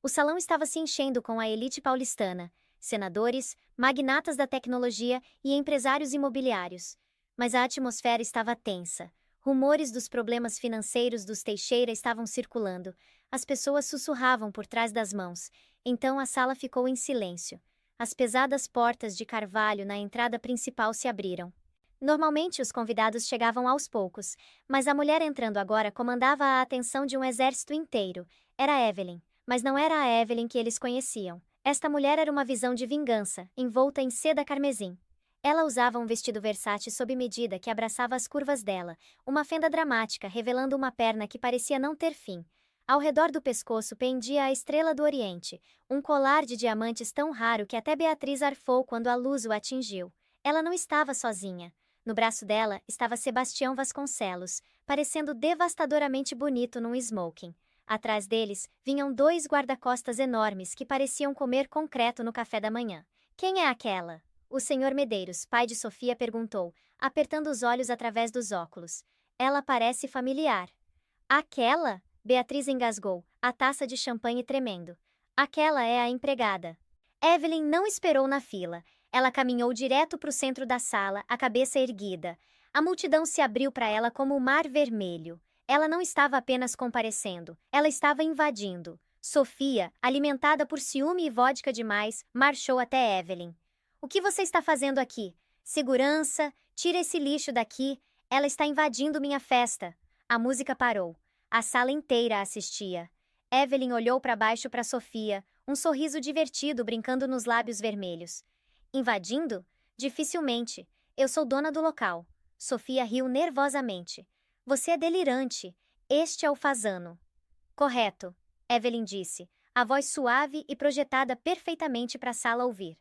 O salão estava se enchendo com a elite paulistana, senadores, magnatas da tecnologia e empresários imobiliários. Mas a atmosfera estava tensa. Rumores dos problemas financeiros dos Teixeira estavam circulando. As pessoas sussurravam por trás das mãos. Então a sala ficou em silêncio. As pesadas portas de carvalho na entrada principal se abriram. Normalmente os convidados chegavam aos poucos, mas a mulher entrando agora comandava a atenção de um exército inteiro. Era Evelyn, mas não era a Evelyn que eles conheciam. Esta mulher era uma visão de vingança, envolta em seda carmesim. Ela usava um vestido versátil sob medida que abraçava as curvas dela, uma fenda dramática revelando uma perna que parecia não ter fim. Ao redor do pescoço pendia a estrela do Oriente, um colar de diamantes tão raro que até Beatriz arfou quando a luz o atingiu. Ela não estava sozinha. No braço dela estava Sebastião Vasconcelos, parecendo devastadoramente bonito num smoking. Atrás deles vinham 2 guarda-costas enormes que pareciam comer concreto no café da manhã. Quem é aquela? O senhor Medeiros, pai de Sofia, perguntou, apertando os olhos através dos óculos. Ela parece familiar. Aquela? Beatriz engasgou, a taça de champanhe tremendo. Aquela é a empregada. Evelyn não esperou na fila. Ela caminhou direto para o centro da sala, a cabeça erguida. A multidão se abriu para ela como o mar vermelho. Ela não estava apenas comparecendo, ela estava invadindo. Sofia, alimentada por ciúme e vodka demais, marchou até Evelyn. O que você está fazendo aqui? Segurança, tira esse lixo daqui. Ela está invadindo minha festa. A música parou. A sala inteira assistia. Evelyn olhou para baixo para Sofia, um sorriso divertido brincando nos lábios vermelhos. Invadindo? Dificilmente. Eu sou dona do local. Sofia riu nervosamente. Você é delirante. Este é o Fasano. Correto, Evelyn disse, a voz suave e projetada perfeitamente para a sala ouvir.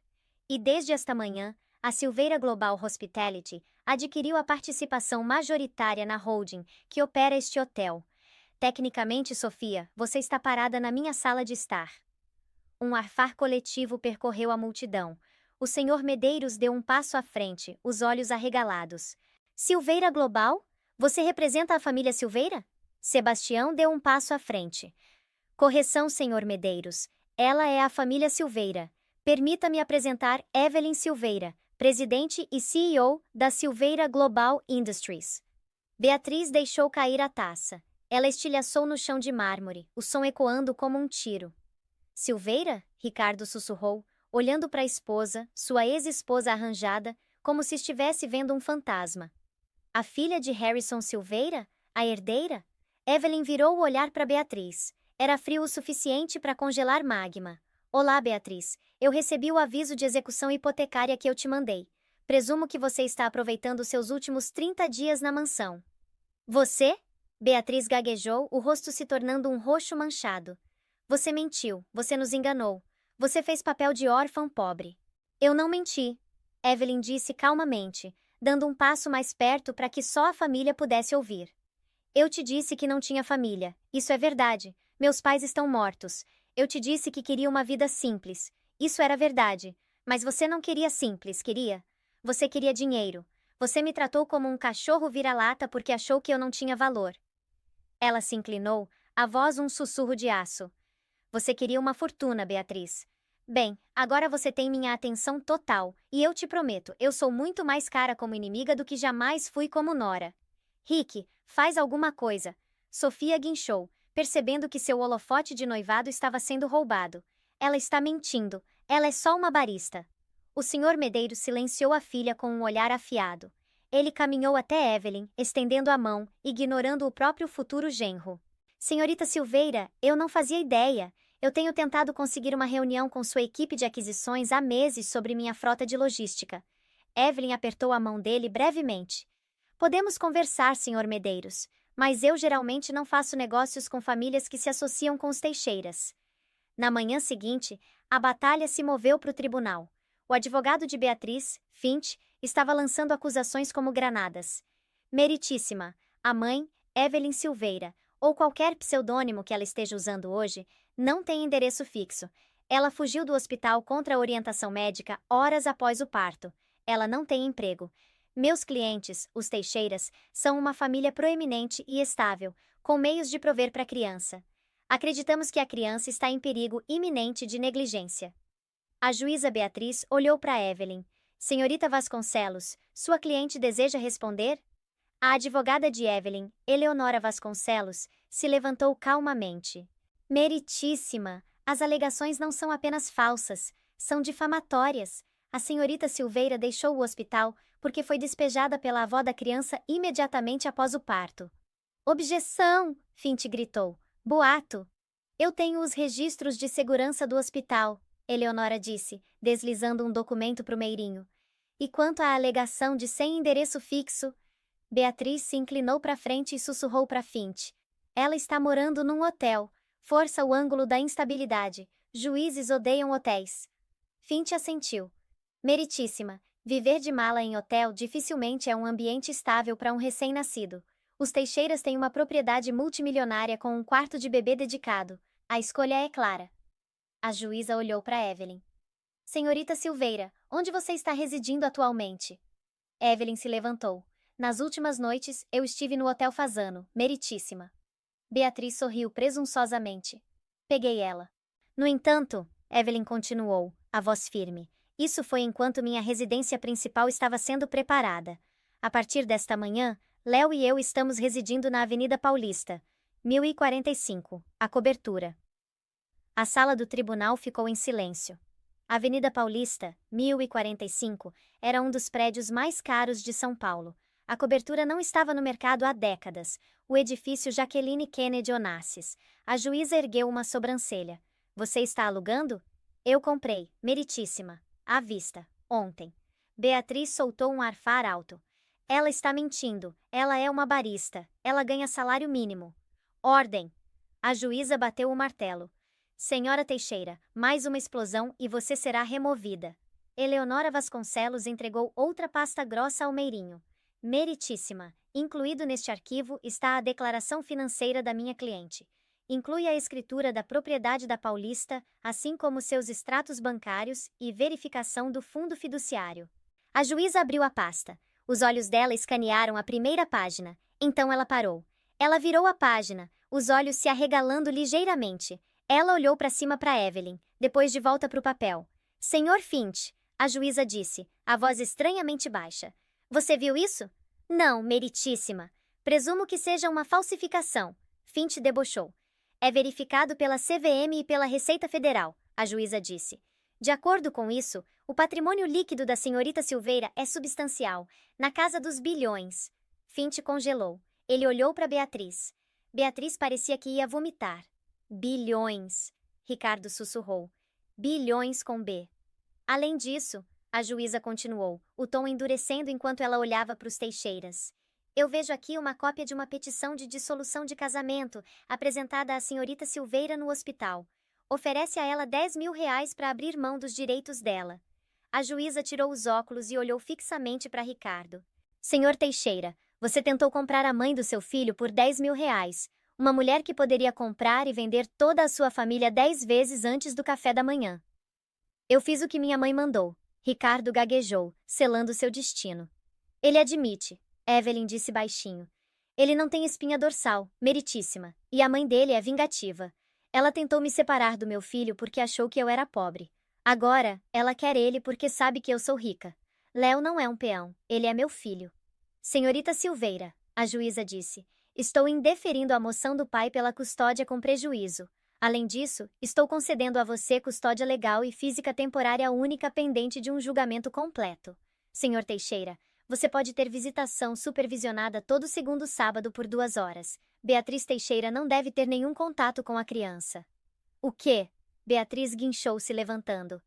E desde esta manhã, a Silveira Global Hospitality adquiriu a participação majoritária na holding que opera este hotel. Tecnicamente, Sofia, você está parada na minha sala de estar. Um arfar coletivo percorreu a multidão. O senhor Medeiros deu um passo à frente, os olhos arregalados. Silveira Global? Você representa a família Silveira? Sebastião deu um passo à frente. Correção, senhor Medeiros. Ela é a família Silveira. Permita-me apresentar Evelyn Silveira, presidente e CEO da Silveira Global Industries. Beatriz deixou cair a taça. Ela estilhaçou no chão de mármore, o som ecoando como um tiro. Silveira? Ricardo sussurrou, olhando para a esposa, sua ex-esposa arranjada, como se estivesse vendo um fantasma. A filha de Harrison Silveira? A herdeira? Evelyn virou o olhar para Beatriz. Era frio o suficiente para congelar magma. Olá, Beatriz. Eu recebi o aviso de execução hipotecária que eu te mandei. Presumo que você está aproveitando seus últimos 30 dias na mansão. Você? Beatriz gaguejou, o rosto se tornando um roxo manchado. Você mentiu, você nos enganou. Você fez papel de órfão pobre. Eu não menti, Evelyn disse calmamente, dando um passo mais perto para que só a família pudesse ouvir. Eu te disse que não tinha família. Isso é verdade. Meus pais estão mortos. Eu te disse que queria uma vida simples. Isso era verdade. Mas você não queria simples, queria? Você queria dinheiro. Você me tratou como um cachorro vira-lata porque achou que eu não tinha valor. Ela se inclinou, a voz um sussurro de aço. Você queria uma fortuna, Beatriz. Bem, agora você tem minha atenção total, e eu te prometo, eu sou muito mais cara como inimiga do que jamais fui como nora. Rick, faz alguma coisa. Sofia guinchou, percebendo que seu holofote de noivado estava sendo roubado. Ela está mentindo, ela é só uma barista. O Sr. Medeiros silenciou a filha com um olhar afiado. Ele caminhou até Evelyn, estendendo a mão, ignorando o próprio futuro genro. Senhorita Silveira, eu não fazia ideia. Eu tenho tentado conseguir uma reunião com sua equipe de aquisições há meses sobre minha frota de logística. Evelyn apertou a mão dele brevemente. Podemos conversar, Sr. Medeiros, mas eu geralmente não faço negócios com famílias que se associam com os Teixeiras. Na manhã seguinte, a batalha se moveu para o tribunal. O advogado de Beatriz, Finch, estava lançando acusações como granadas. Meritíssima, a mãe, Evelyn Silveira, ou qualquer pseudônimo que ela esteja usando hoje, não tem endereço fixo. Ela fugiu do hospital contra a orientação médica horas após o parto. Ela não tem emprego. Meus clientes, os Teixeiras, são uma família proeminente e estável, com meios de prover para a criança. Acreditamos que a criança está em perigo iminente de negligência. A juíza Beatriz olhou para Evelyn. Senhorita Vasconcelos, sua cliente deseja responder? A advogada de Evelyn, Eleonora Vasconcelos, se levantou calmamente. Meritíssima, as alegações não são apenas falsas, são difamatórias. A senhorita Silveira deixou o hospital porque foi despejada pela avó da criança imediatamente após o parto. Objeção! Finch gritou. Boato! Eu tenho os registros de segurança do hospital, Eleonora disse, deslizando um documento para o meirinho. E quanto à alegação de sem endereço fixo, Beatriz se inclinou para frente e sussurrou para Finch. Ela está morando num hotel. Força o ângulo da instabilidade. Juízes odeiam hotéis. Finch assentiu. Meritíssima, viver de mala em hotel dificilmente é um ambiente estável para um recém-nascido. Os Teixeiras têm uma propriedade multimilionária com um quarto de bebê dedicado. A escolha é clara. A juíza olhou para Evelyn. Senhorita Silveira, onde você está residindo atualmente? Evelyn se levantou. Nas últimas noites, eu estive no Hotel Fasano, Meritíssima. Beatriz sorriu presunçosamente. Peguei ela. No entanto, Evelyn continuou, a voz firme, isso foi enquanto minha residência principal estava sendo preparada. A partir desta manhã, Léo e eu estamos residindo na Avenida Paulista, 1045, a cobertura. A sala do tribunal ficou em silêncio. A Avenida Paulista, 1045, era um dos prédios mais caros de São Paulo. A cobertura não estava no mercado há décadas. O edifício Jaqueline Kennedy Onassis. A juíza ergueu uma sobrancelha. Você está alugando? Eu comprei, meritíssima. À vista, ontem. Beatriz soltou um arfar alto. Ela está mentindo. Ela é uma barista. Ela ganha salário mínimo. Ordem! A juíza bateu o martelo. Senhora Teixeira, mais uma explosão e você será removida. Eleonora Vasconcelos entregou outra pasta grossa ao meirinho. Meritíssima, incluído neste arquivo está a declaração financeira da minha cliente. Inclui a escritura da propriedade da Paulista, assim como seus extratos bancários e verificação do fundo fiduciário. A juíza abriu a pasta. Os olhos dela escanearam a primeira página. Então ela parou. Ela virou a página, os olhos se arregalando ligeiramente. Ela olhou para cima para Evelyn, depois de volta para o papel. Senhor Finch, a juíza disse, a voz estranhamente baixa. Você viu isso? Não, meritíssima. Presumo que seja uma falsificação. Finch debochou. É verificado pela CVM e pela Receita Federal, a juíza disse. De acordo com isso, o patrimônio líquido da senhorita Silveira é substancial, na casa dos bilhões. Finch congelou. Ele olhou para Beatriz. Beatriz parecia que ia vomitar. Bilhões, Ricardo sussurrou. Bilhões com B. Além disso, a juíza continuou, o tom endurecendo enquanto ela olhava para os Teixeiras. Eu vejo aqui uma cópia de uma petição de dissolução de casamento, apresentada à senhorita Silveira no hospital. Oferece a ela 10 mil reais para abrir mão dos direitos dela. A juíza tirou os óculos e olhou fixamente para Ricardo. Senhor Teixeira, você tentou comprar a mãe do seu filho por 10 mil reais. Uma mulher que poderia comprar e vender toda a sua família 10 vezes antes do café da manhã. Eu fiz o que minha mãe mandou. Ricardo gaguejou, selando seu destino. Ele admite, Evelyn disse baixinho. Ele não tem espinha dorsal, meritíssima, e a mãe dele é vingativa. Ela tentou me separar do meu filho porque achou que eu era pobre. Agora, ela quer ele porque sabe que eu sou rica. Léo não é um peão, ele é meu filho. Senhorita Silveira, a juíza disse, estou indeferindo a moção do pai pela custódia com prejuízo. Além disso, estou concedendo a você custódia legal e física temporária única pendente de um julgamento completo. Senhor Teixeira, você pode ter visitação supervisionada todo segundo sábado por 2 horas. Beatriz Teixeira não deve ter nenhum contato com a criança. O quê? Beatriz guinchou se levantando.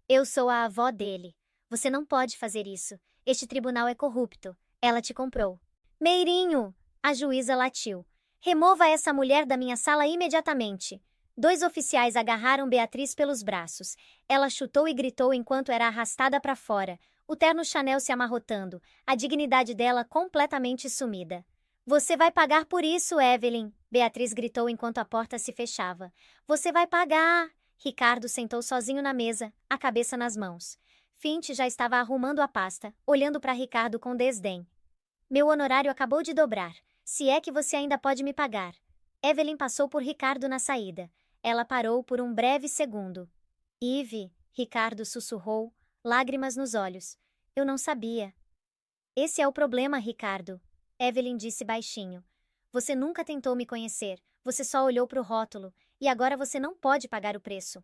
Eu sou a avó dele. Você não pode fazer isso. Este tribunal é corrupto. Ela te comprou. Meirinho! A juíza latiu. Remova essa mulher da minha sala imediatamente. 2 oficiais agarraram Beatriz pelos braços. Ela chutou e gritou enquanto era arrastada para fora, o terno Chanel se amarrotando, a dignidade dela completamente sumida. Você vai pagar por isso, Evelyn, Beatriz gritou enquanto a porta se fechava. Você vai pagar! Ricardo sentou sozinho na mesa, a cabeça nas mãos. Fint já estava arrumando a pasta, olhando para Ricardo com desdém. Meu honorário acabou de dobrar. Se é que você ainda pode me pagar. Evelyn passou por Ricardo na saída. Ela parou por um breve segundo. Ive, Ricardo sussurrou, lágrimas nos olhos. Eu não sabia. Esse é o problema, Ricardo. Evelyn disse baixinho. Você nunca tentou me conhecer, você só olhou para o rótulo, e agora você não pode pagar o preço.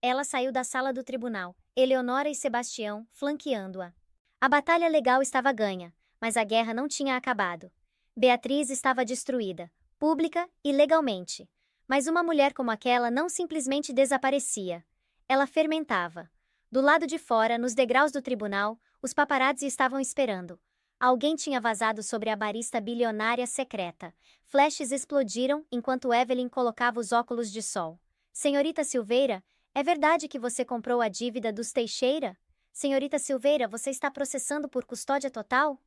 Ela saiu da sala do tribunal, Eleonora e Sebastião flanqueando-a. A batalha legal estava ganha, mas a guerra não tinha acabado. Beatriz estava destruída, pública e legalmente. Mas uma mulher como aquela não simplesmente desaparecia. Ela fermentava. Do lado de fora, nos degraus do tribunal, os paparazzi estavam esperando. Alguém tinha vazado sobre a barista bilionária secreta. Flashes explodiram enquanto Evelyn colocava os óculos de sol. Senhorita Silveira, é verdade que você comprou a dívida dos Teixeira? Senhorita Silveira, você está processando por custódia total?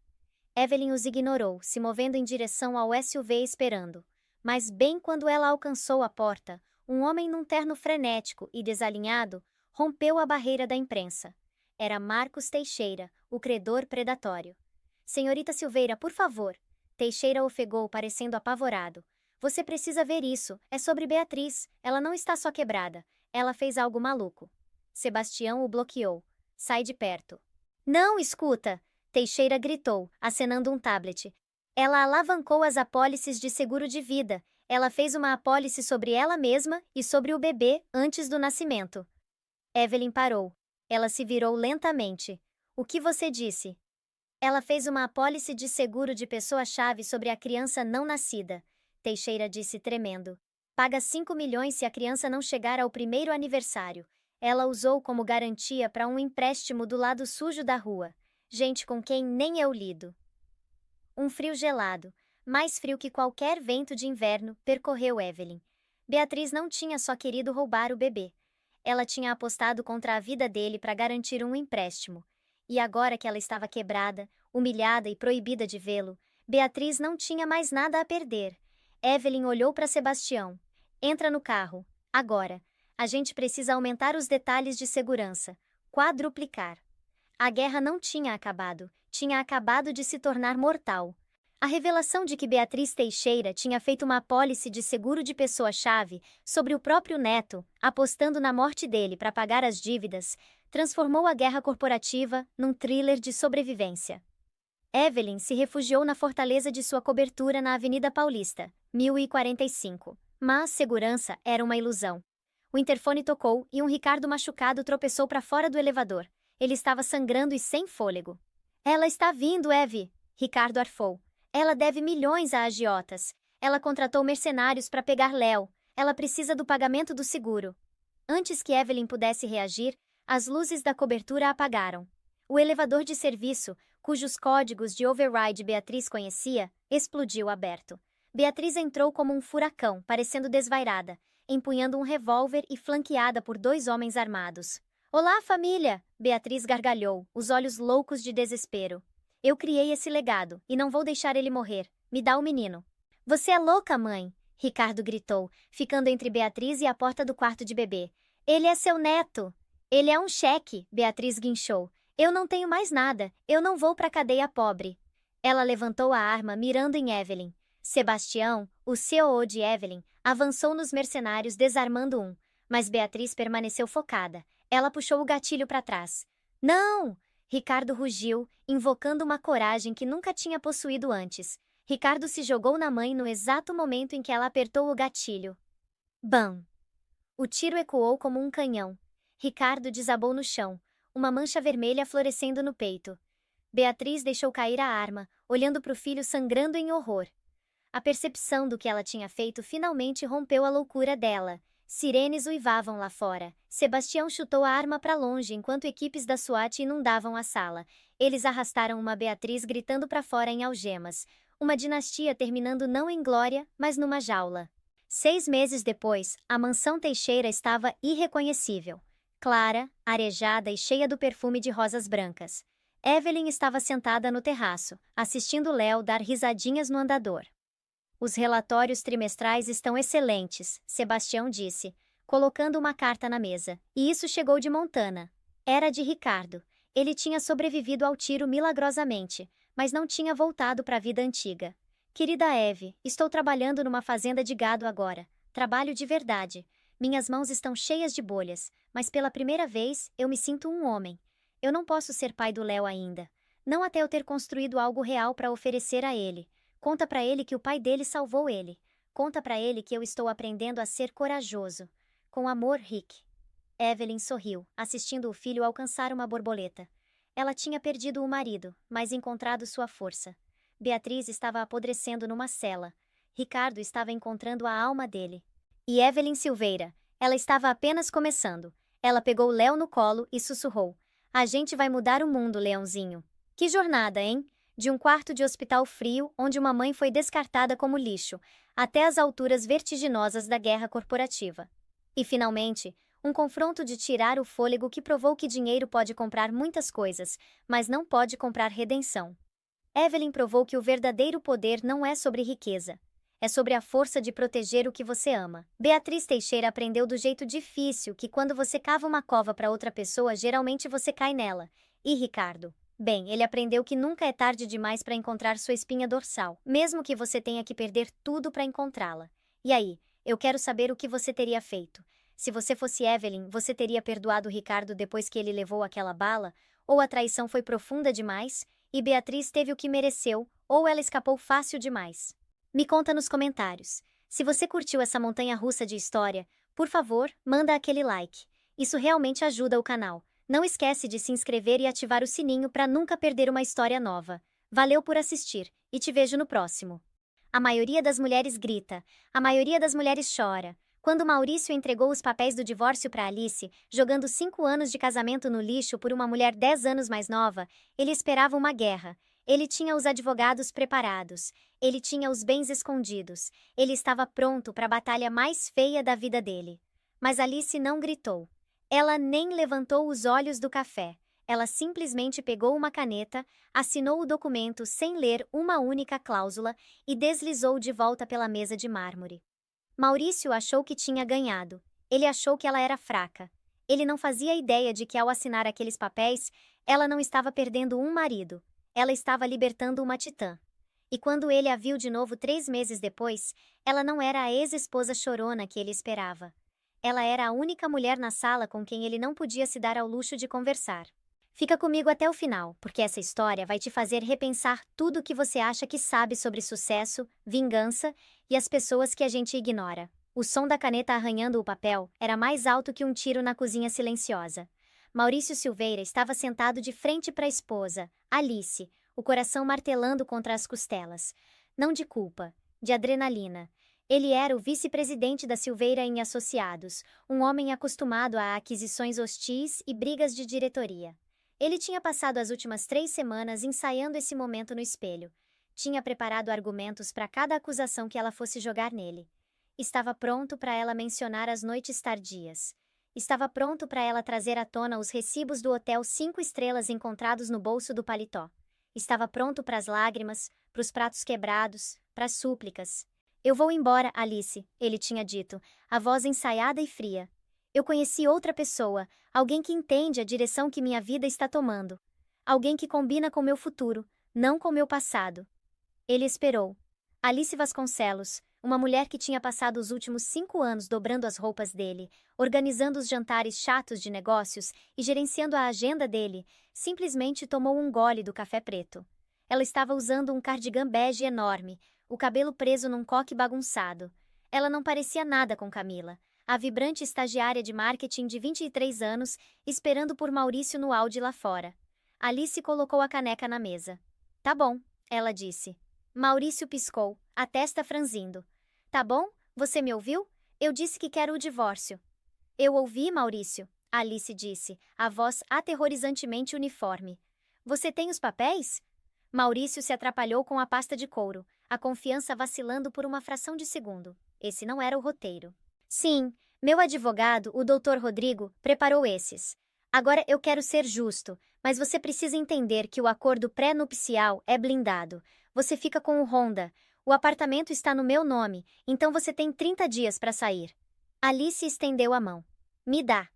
Evelyn os ignorou, se movendo em direção ao SUV esperando. Mas bem quando ela alcançou a porta, um homem num terno frenético e desalinhado rompeu a barreira da imprensa. Era Marcos Teixeira, o credor predatório. Senhorita Silveira, por favor. Teixeira ofegou, parecendo apavorado. Você precisa ver isso, é sobre Beatriz, ela não está só quebrada, ela fez algo maluco. Sebastião o bloqueou. Sai de perto. Não, escuta! Teixeira gritou, acenando um tablet. Ela alavancou as apólices de seguro de vida. Ela fez uma apólice sobre ela mesma e sobre o bebê antes do nascimento. Evelyn parou. Ela se virou lentamente. O que você disse? Ela fez uma apólice de seguro de pessoa-chave sobre a criança não nascida. Teixeira disse tremendo. Paga 5 milhões se a criança não chegar ao 1º aniversário. Ela usou como garantia para um empréstimo do lado sujo da rua. Gente com quem nem eu lido. Um frio gelado, mais frio que qualquer vento de inverno, percorreu Evelyn. Beatriz não tinha só querido roubar o bebê. Ela tinha apostado contra a vida dele para garantir um empréstimo. E agora que ela estava quebrada, humilhada e proibida de vê-lo, Beatriz não tinha mais nada a perder. Evelyn olhou para Sebastião. Entra no carro. Agora. A gente precisa aumentar os detalhes de segurança. Quadruplicar. A guerra não tinha acabado de se tornar mortal. A revelação de que Beatriz Teixeira tinha feito uma apólice de seguro de pessoa-chave sobre o próprio neto, apostando na morte dele para pagar as dívidas, transformou a guerra corporativa num thriller de sobrevivência. Evelyn se refugiou na fortaleza de sua cobertura na Avenida Paulista, 1045. Mas segurança era uma ilusão. O interfone tocou e um Ricardo machucado tropeçou para fora do elevador. Ele estava sangrando e sem fôlego. Ela está vindo, Eve! Ricardo arfou. Ela deve milhões a agiotas. Ela contratou mercenários para pegar Léo. Ela precisa do pagamento do seguro. Antes que Evelyn pudesse reagir, as luzes da cobertura apagaram. O elevador de serviço, cujos códigos de override Beatriz conhecia, explodiu aberto. Beatriz entrou como um furacão, parecendo desvairada, empunhando um revólver e flanqueada por 2 homens armados. Olá, família! Beatriz gargalhou, os olhos loucos de desespero. Eu criei esse legado, e não vou deixar ele morrer. Me dá o menino. Você é louca, mãe! Ricardo gritou, ficando entre Beatriz e a porta do quarto de bebê. Ele é seu neto! Ele é um cheque, Beatriz guinchou. Eu não tenho mais nada, eu não vou pra cadeia pobre. Ela levantou a arma, mirando em Evelyn. Sebastião, o COO de Evelyn, avançou nos mercenários, desarmando um. Mas Beatriz permaneceu focada. Ela puxou o gatilho para trás. Não! Ricardo rugiu, invocando uma coragem que nunca tinha possuído antes. Ricardo se jogou na mãe no exato momento em que ela apertou o gatilho. Bam! O tiro ecoou como um canhão. Ricardo desabou no chão, uma mancha vermelha florescendo no peito. Beatriz deixou cair a arma, olhando para o filho sangrando em horror. A percepção do que ela tinha feito finalmente rompeu a loucura dela. Sirenes uivavam lá fora. Sebastião chutou a arma para longe enquanto equipes da SWAT inundavam a sala. Eles arrastaram uma Beatriz gritando para fora em algemas. Uma dinastia terminando não em glória, mas numa jaula. 6 meses depois, a mansão Teixeira estava irreconhecível. Clara, arejada e cheia do perfume de rosas brancas. Evelyn estava sentada no terraço, assistindo Léo dar risadinhas no andador. Os relatórios trimestrais estão excelentes, Sebastião disse, colocando uma carta na mesa. E isso chegou de Montana. Era de Ricardo. Ele tinha sobrevivido ao tiro milagrosamente, mas não tinha voltado para a vida antiga. Querida Eve, estou trabalhando numa fazenda de gado agora. Trabalho de verdade. Minhas mãos estão cheias de bolhas, mas pela primeira vez eu me sinto um homem. Eu não posso ser pai do Léo ainda. Não até eu ter construído algo real para oferecer a ele. Conta pra ele que o pai dele salvou ele. Conta pra ele que eu estou aprendendo a ser corajoso. Com amor, Rick. Evelyn sorriu, assistindo o filho alcançar uma borboleta. Ela tinha perdido o marido, mas encontrado sua força. Beatriz estava apodrecendo numa cela. Ricardo estava encontrando a alma dele. E Evelyn Silveira, ela estava apenas começando. Ela pegou Léo no colo e sussurrou. A gente vai mudar o mundo, Leãozinho. Que jornada, hein? De um quarto de hospital frio, onde uma mãe foi descartada como lixo, até as alturas vertiginosas da guerra corporativa. E, finalmente, um confronto de tirar o fôlego que provou que dinheiro pode comprar muitas coisas, mas não pode comprar redenção. Evelyn provou que o verdadeiro poder não é sobre riqueza. É sobre a força de proteger o que você ama. Beatriz Teixeira aprendeu do jeito difícil que quando você cava uma cova para outra pessoa, geralmente você cai nela. E Ricardo? Bem, ele aprendeu que nunca é tarde demais para encontrar sua espinha dorsal, mesmo que você tenha que perder tudo para encontrá-la. E aí, eu quero saber o que você teria feito. Se você fosse Evelyn, você teria perdoado Ricardo depois que ele levou aquela bala? Ou a traição foi profunda demais, e Beatriz teve o que mereceu, ou ela escapou fácil demais? Me conta nos comentários. Se você curtiu essa montanha-russa de história, por favor, manda aquele like. Isso realmente ajuda o canal. Não esquece de se inscrever e ativar o sininho para nunca perder uma história nova. Valeu por assistir, e te vejo no próximo. A maioria das mulheres grita, a maioria das mulheres chora. Quando Maurício entregou os papéis do divórcio para Alice, jogando 5 anos de casamento no lixo por uma mulher 10 anos mais nova, ele esperava uma guerra. Ele tinha os advogados preparados, ele tinha os bens escondidos, ele estava pronto para a batalha mais feia da vida dele. Mas Alice não gritou. Ela nem levantou os olhos do café. Ela simplesmente pegou uma caneta, assinou o documento sem ler uma única cláusula e deslizou de volta pela mesa de mármore. Maurício achou que tinha ganhado. Ele achou que ela era fraca. Ele não fazia ideia de que ao assinar aqueles papéis, ela não estava perdendo um marido. Ela estava libertando uma titã. E quando ele a viu de novo 3 meses depois, ela não era a ex-esposa chorona que ele esperava. Ela era a única mulher na sala com quem ele não podia se dar ao luxo de conversar. Fica comigo até o final, porque essa história vai te fazer repensar tudo o que você acha que sabe sobre sucesso, vingança e as pessoas que a gente ignora. O som da caneta arranhando o papel era mais alto que um tiro na cozinha silenciosa. Maurício Silveira estava sentado de frente para a esposa, Alice, o coração martelando contra as costelas. Não de culpa, de adrenalina. Ele era o vice-presidente da Silveira em Associados, um homem acostumado a aquisições hostis e brigas de diretoria. Ele tinha passado as últimas 3 semanas ensaiando esse momento no espelho. Tinha preparado argumentos para cada acusação que ela fosse jogar nele. Estava pronto para ela mencionar as noites tardias. Estava pronto para ela trazer à tona os recibos do hotel 5 estrelas encontrados no bolso do paletó. Estava pronto para as lágrimas, para os pratos quebrados, para as súplicas. Eu vou embora, Alice, ele tinha dito, a voz ensaiada e fria. Eu conheci outra pessoa, alguém que entende a direção que minha vida está tomando. Alguém que combina com meu futuro, não com meu passado. Ele esperou. Alice Vasconcelos, uma mulher que tinha passado os últimos 5 anos dobrando as roupas dele, organizando os jantares chatos de negócios e gerenciando a agenda dele, simplesmente tomou um gole do café preto. Ela estava usando um cardigan bege enorme, o cabelo preso num coque bagunçado. Ela não parecia nada com Camila, a vibrante estagiária de marketing de 23 anos, esperando por Maurício no Audi lá fora. Alice colocou a caneca na mesa. Tá bom, ela disse. Maurício piscou, a testa franzindo. Tá bom? Você me ouviu? Eu disse que quero o divórcio. Eu ouvi, Maurício, Alice disse, a voz aterrorizantemente uniforme. Você tem os papéis? Maurício se atrapalhou com a pasta de couro, a confiança vacilando por uma fração de segundo. Esse não era o roteiro. Sim, meu advogado, o Dr. Rodrigo, preparou esses. Agora eu quero ser justo, mas você precisa entender que o acordo pré-nupcial é blindado. Você fica com o Honda. O apartamento está no meu nome, então você tem 30 dias para sair. Alice estendeu a mão. Me dá.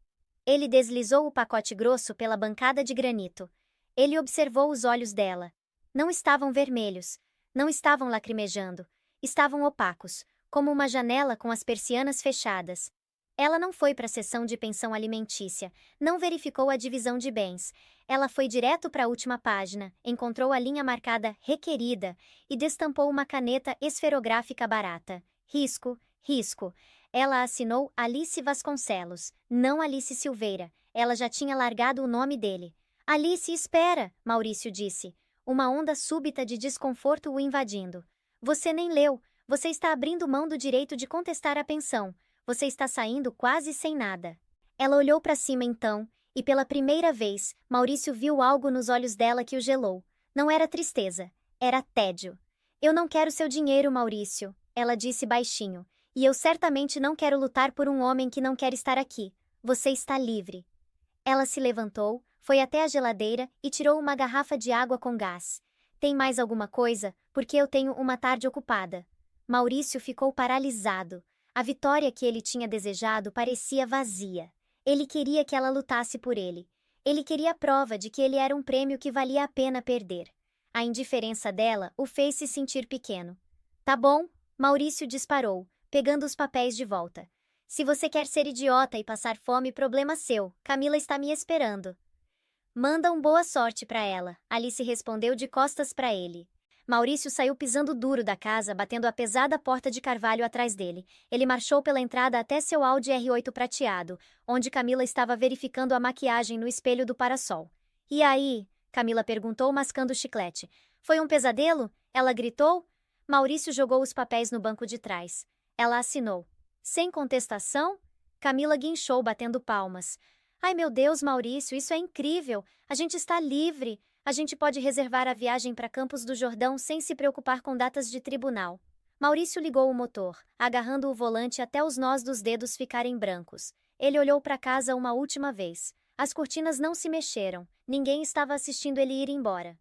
Ele deslizou o pacote grosso pela bancada de granito. Ele observou os olhos dela. Não estavam vermelhos. Não estavam lacrimejando. Estavam opacos, como uma janela com as persianas fechadas. Ela não foi para a sessão de pensão alimentícia, não verificou a divisão de bens. Ela foi direto para a última página, encontrou a linha marcada requerida e destampou uma caneta esferográfica barata. Risco, risco. Ela assinou Alice Vasconcelos, não Alice Silveira. Ela já tinha largado o nome dele. Alice, espera, Maurício disse. Uma onda súbita de desconforto o invadindo. Você nem leu. Você está abrindo mão do direito de contestar a pensão. Você está saindo quase sem nada. Ela olhou para cima então, e pela primeira vez, Maurício viu algo nos olhos dela que o gelou. Não era tristeza, era tédio. Eu não quero seu dinheiro, Maurício, ela disse baixinho. E eu certamente não quero lutar por um homem que não quer estar aqui. Você está livre. Ela se levantou, foi até a geladeira e tirou uma garrafa de água com gás. Tem mais alguma coisa? Porque eu tenho uma tarde ocupada. Maurício ficou paralisado. A vitória que ele tinha desejado parecia vazia. Ele queria que ela lutasse por ele. Ele queria a prova de que ele era um prêmio que valia a pena perder. A indiferença dela o fez se sentir pequeno. Tá bom, Maurício disparou, pegando os papéis de volta. Se você quer ser idiota e passar fome, problema seu. Camila está me esperando. Manda boa sorte para ela, Alice respondeu de costas para ele. Maurício saiu pisando duro da casa, batendo a pesada porta de carvalho atrás dele. Ele marchou pela entrada até seu Audi R8 prateado, onde Camila estava verificando a maquiagem no espelho do parasol. E aí? Camila perguntou, mascando o chiclete. Foi um pesadelo? Ela gritou. Maurício jogou os papéis no banco de trás. Ela assinou. Sem contestação? Camila guinchou, batendo palmas. Ai meu Deus, Maurício, isso é incrível! A gente está livre! A gente pode reservar a viagem para Campos do Jordão sem se preocupar com datas de tribunal. Maurício ligou o motor, agarrando o volante até os nós dos dedos ficarem brancos. Ele olhou para casa uma última vez. As cortinas não se mexeram. Ninguém estava assistindo ele ir embora.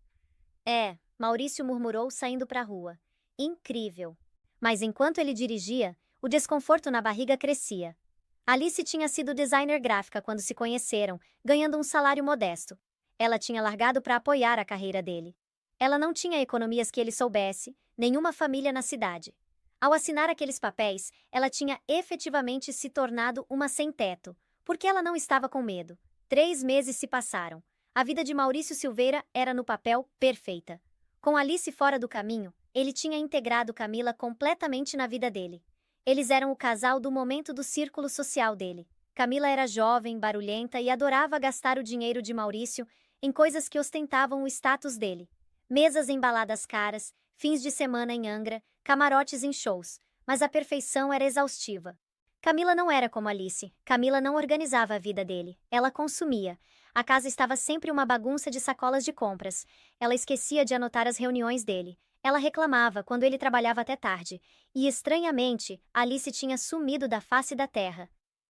Maurício murmurou saindo para a rua. Incrível. Mas enquanto ele dirigia, o desconforto na barriga crescia. Alice tinha sido designer gráfica quando se conheceram, ganhando um salário modesto. Ela tinha largado para apoiar a carreira dele. Ela não tinha economias que ele soubesse, nenhuma família na cidade. Ao assinar aqueles papéis, ela tinha efetivamente se tornado uma sem-teto, porque ela não estava com medo. 3 meses se passaram. A vida de Maurício Silveira era no papel perfeita. Com Alice fora do caminho, ele tinha integrado Camila completamente na vida dele. Eles eram o casal do momento do círculo social dele. Camila era jovem, barulhenta e adorava gastar o dinheiro de Maurício em coisas que ostentavam o status dele. Mesas em baladas caras, fins de semana em Angra, camarotes em shows, mas a perfeição era exaustiva. Camila não era como Alice. Camila não organizava a vida dele. Ela consumia. A casa estava sempre uma bagunça de sacolas de compras. Ela esquecia de anotar as reuniões dele. Ela reclamava quando ele trabalhava até tarde. E, estranhamente, Alice tinha sumido da face da terra.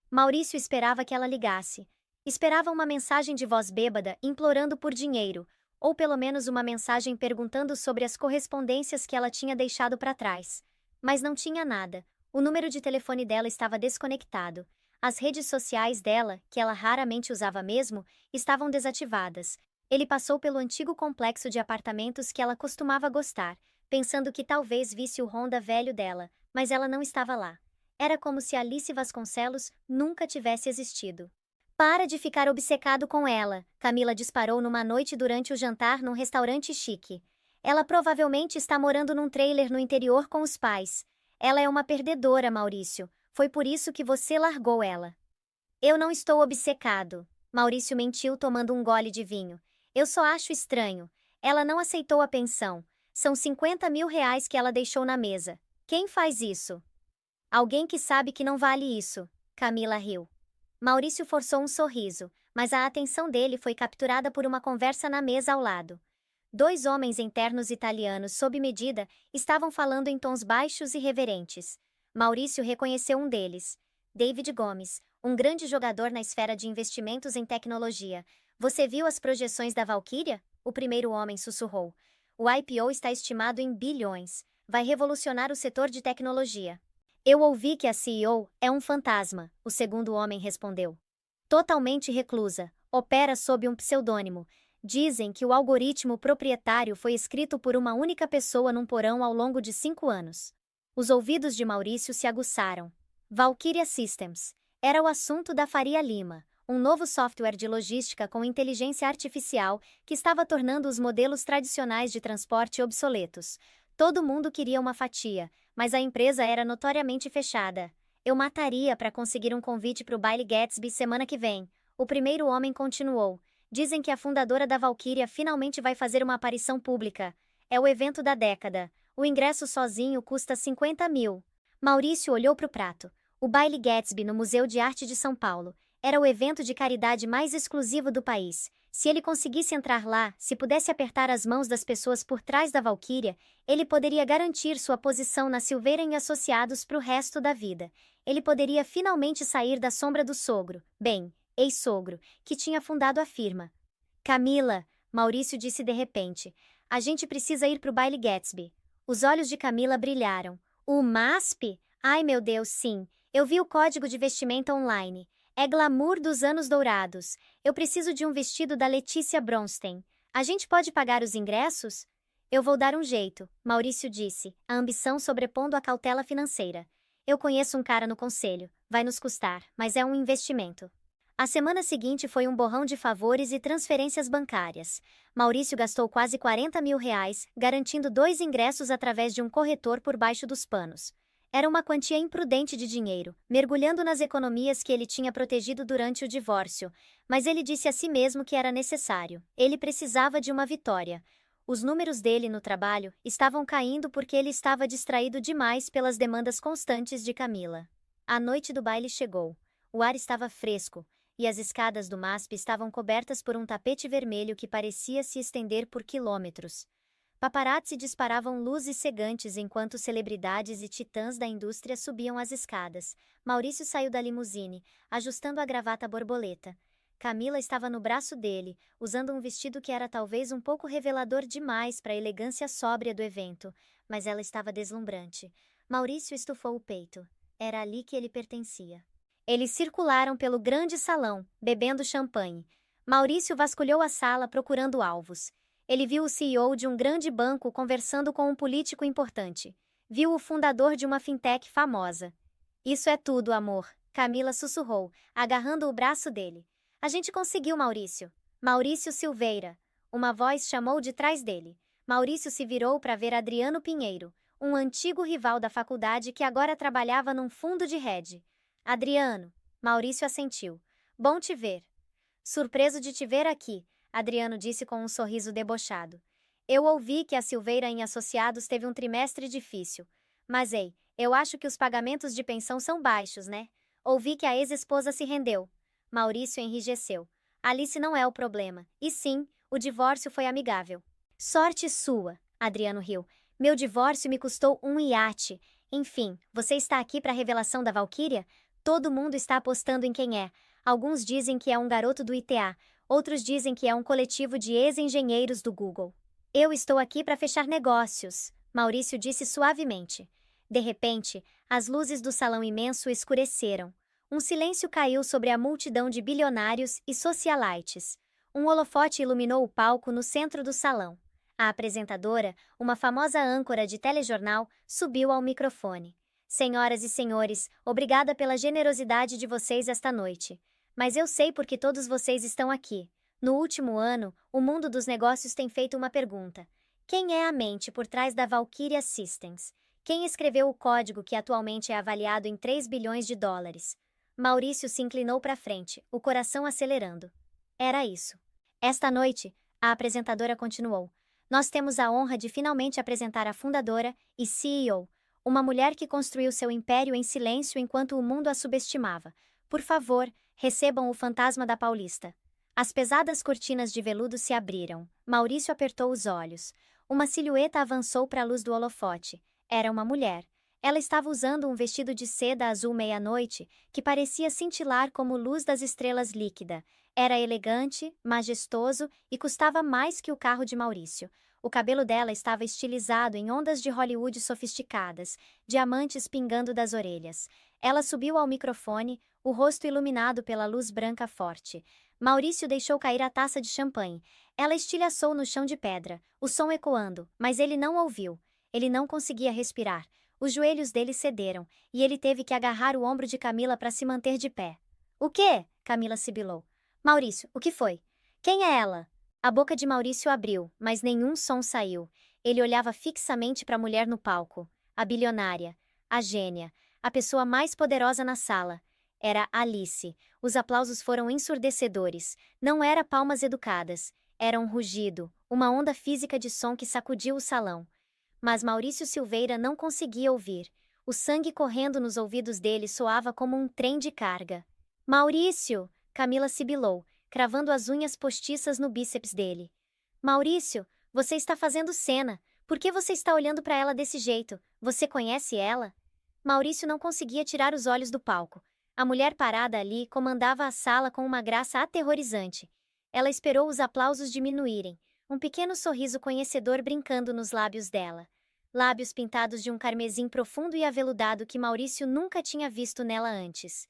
Maurício esperava que ela ligasse. Esperava uma mensagem de voz bêbada implorando por dinheiro, ou pelo menos uma mensagem perguntando sobre as correspondências que ela tinha deixado para trás. Mas não tinha nada. O número de telefone dela estava desconectado. As redes sociais dela, que ela raramente usava mesmo, estavam desativadas. Ele passou pelo antigo complexo de apartamentos que ela costumava gostar, pensando que talvez visse o Honda velho dela, mas ela não estava lá. Era como se Alice Vasconcelos nunca tivesse existido. Para de ficar obcecado com ela, Camila disparou numa noite durante o jantar num restaurante chique. Ela provavelmente está morando num trailer no interior com os pais. Ela é uma perdedora, Maurício. Foi por isso que você largou ela. Eu não estou obcecado. Maurício mentiu tomando um gole de vinho. Eu só acho estranho. Ela não aceitou a pensão. São 50 mil reais que ela deixou na mesa. Quem faz isso? Alguém que sabe que não vale isso. Camila riu. Maurício forçou um sorriso, mas a atenção dele foi capturada por uma conversa na mesa ao lado. Dois homens em ternos italianos sob medida estavam falando em tons baixos e reverentes. Maurício reconheceu um deles. David Gomes, um grande jogador na esfera de investimentos em tecnologia. Você viu as projeções da Valkyria? O primeiro homem sussurrou. O IPO está estimado em bilhões. Vai revolucionar o setor de tecnologia. Eu ouvi que a CEO é um fantasma, o segundo homem respondeu. Totalmente reclusa, opera sob um pseudônimo. Dizem que o algoritmo proprietário foi escrito por uma única pessoa num porão ao longo de 5 anos. Os ouvidos de Maurício se aguçaram. Valkyria Systems. Era o assunto da Faria Lima, um novo software de logística com inteligência artificial que estava tornando os modelos tradicionais de transporte obsoletos. Todo mundo queria uma fatia, mas a empresa era notoriamente fechada. Eu mataria para conseguir um convite para o baile Gatsby semana que vem. O primeiro homem continuou. Dizem que a fundadora da Valkyria finalmente vai fazer uma aparição pública. É o evento da década. O ingresso sozinho custa 50 mil. Maurício olhou para o prato. O baile Gatsby no Museu de Arte de São Paulo. Era o evento de caridade mais exclusivo do país. Se ele conseguisse entrar lá, se pudesse apertar as mãos das pessoas por trás da Valkyria, ele poderia garantir sua posição na Silveira e Associados para o resto da vida. Ele poderia finalmente sair da sombra do sogro, ex-sogro, que tinha fundado a firma. Camila, Maurício disse de repente, a gente precisa ir para o baile Gatsby. Os olhos de Camila brilharam. O MASP? Ai meu Deus, sim. Eu vi o código de vestimenta online. É glamour dos anos dourados. Eu preciso de um vestido da Letícia Bronstein. A gente pode pagar os ingressos? Eu vou dar um jeito, Maurício disse, a ambição sobrepondo a cautela financeira. Eu conheço um cara no conselho. Vai nos custar, mas é um investimento. A semana seguinte foi um borrão de favores e transferências bancárias. Maurício gastou quase 40 mil reais, garantindo 2 ingressos através de um corretor por baixo dos panos. Era uma quantia imprudente de dinheiro, mergulhando nas economias que ele tinha protegido durante o divórcio, mas ele disse a si mesmo que era necessário. Ele precisava de uma vitória. Os números dele no trabalho estavam caindo porque ele estava distraído demais pelas demandas constantes de Camila. A noite do baile chegou. O ar estava fresco, e as escadas do MASP estavam cobertas por um tapete vermelho que parecia se estender por quilômetros. Paparazzi disparavam luzes cegantes enquanto celebridades e titãs da indústria subiam as escadas. Maurício saiu da limusine, ajustando a gravata borboleta. Camila estava no braço dele, usando um vestido que era talvez um pouco revelador demais para a elegância sóbria do evento, mas ela estava deslumbrante. Maurício estufou o peito. Era ali que ele pertencia. Eles circularam pelo grande salão, bebendo champanhe. Maurício vasculhou a sala procurando alvos. Ele viu o CEO de um grande banco conversando com um político importante. Viu o fundador de uma fintech famosa. Isso é tudo, amor, Camila sussurrou, agarrando o braço dele. A gente conseguiu, Maurício. Maurício Silveira. Uma voz chamou de trás dele. Maurício se virou para ver Adriano Pinheiro, um antigo rival da faculdade que agora trabalhava num fundo de hedge. Adriano. Maurício assentiu. Bom te ver. Surpreso de te ver aqui, Adriano disse com um sorriso debochado. Eu ouvi que a Silveira em Associados teve um trimestre difícil. Mas ei, eu acho que os pagamentos de pensão são baixos, né? Ouvi que a ex-esposa se rendeu. Maurício enrijeceu. Alice não é o problema. E sim, o divórcio foi amigável. Sorte sua, Adriano riu. Meu divórcio me custou um iate. Enfim, você está aqui para a revelação da Valkyria? Todo mundo está apostando em quem é. Alguns dizem que é um garoto do ITA. outros dizem que é um coletivo de ex-engenheiros do Google. Eu estou aqui para fechar negócios, Maurício disse suavemente. De repente, as luzes do salão imenso escureceram. Um silêncio caiu sobre a multidão de bilionários e socialites. Um holofote iluminou o palco no centro do salão. A apresentadora, uma famosa âncora de telejornal, subiu ao microfone. Senhoras e senhores, obrigada pela generosidade de vocês esta noite. Mas eu sei por que todos vocês estão aqui. No último ano, o mundo dos negócios tem feito uma pergunta. Quem é a mente por trás da Valkyria Systems? Quem escreveu o código que atualmente é avaliado em 3 bilhões de dólares? Maurício se inclinou para frente, o coração acelerando. Era isso. Esta noite, a apresentadora continuou. Nós temos a honra de finalmente apresentar a fundadora e CEO, uma mulher que construiu seu império em silêncio enquanto o mundo a subestimava. Por favor, recebam o fantasma da Paulista. As pesadas cortinas de veludo se abriram. Maurício apertou os olhos. Uma silhueta avançou para a luz do holofote. Era uma mulher. Ela estava usando um vestido de seda azul meia-noite, que parecia cintilar como luz das estrelas líquida. Era elegante, majestoso e custava mais que o carro de Maurício. O cabelo dela estava estilizado em ondas de Hollywood sofisticadas, diamantes pingando das orelhas. Ela subiu ao microfone, o rosto iluminado pela luz branca forte. Maurício deixou cair a taça de champanhe. Ela estilhaçou no chão de pedra, o som ecoando, mas ele não ouviu. Ele não conseguia respirar. Os joelhos dele cederam, e ele teve que agarrar o ombro de Camila para se manter de pé. O quê? Camila sibilou. Maurício, o que foi? Quem é ela? A boca de Maurício abriu, mas nenhum som saiu. Ele olhava fixamente para a mulher no palco. A bilionária, a gênia, a pessoa mais poderosa na sala. Era Alice. Os aplausos foram ensurdecedores. Não era palmas educadas. Era um rugido, uma onda física de som que sacudiu o salão. Mas Maurício Silveira não conseguia ouvir. O sangue correndo nos ouvidos dele soava como um trem de carga. Maurício! Camila sibilou, cravando as unhas postiças no bíceps dele. Maurício, você está fazendo cena. Por que você está olhando para ela desse jeito? Você conhece ela? Maurício não conseguia tirar os olhos do palco. A mulher parada ali comandava a sala com uma graça aterrorizante. Ela esperou os aplausos diminuírem, um pequeno sorriso conhecedor brincando nos lábios dela. Lábios pintados de um carmesim profundo e aveludado que Maurício nunca tinha visto nela antes.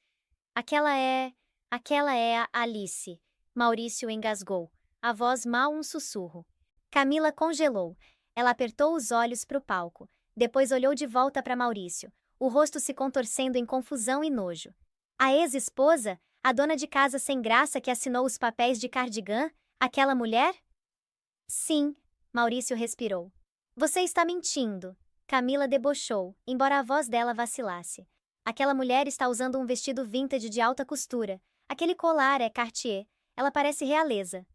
Aquela é a Alice. Maurício engasgou, a voz mal um sussurro. Camila congelou. Ela apertou os olhos para o palco. Depois olhou de volta para Maurício, o rosto se contorcendo em confusão e nojo. A ex-esposa, a dona de casa sem graça que assinou os papéis de Cardigan, aquela mulher? Sim, Maurício respirou. Você está mentindo. Camila debochou, embora a voz dela vacilasse. Aquela mulher está usando um vestido vintage de alta costura. Aquele colar é Cartier. Ela parece realeza.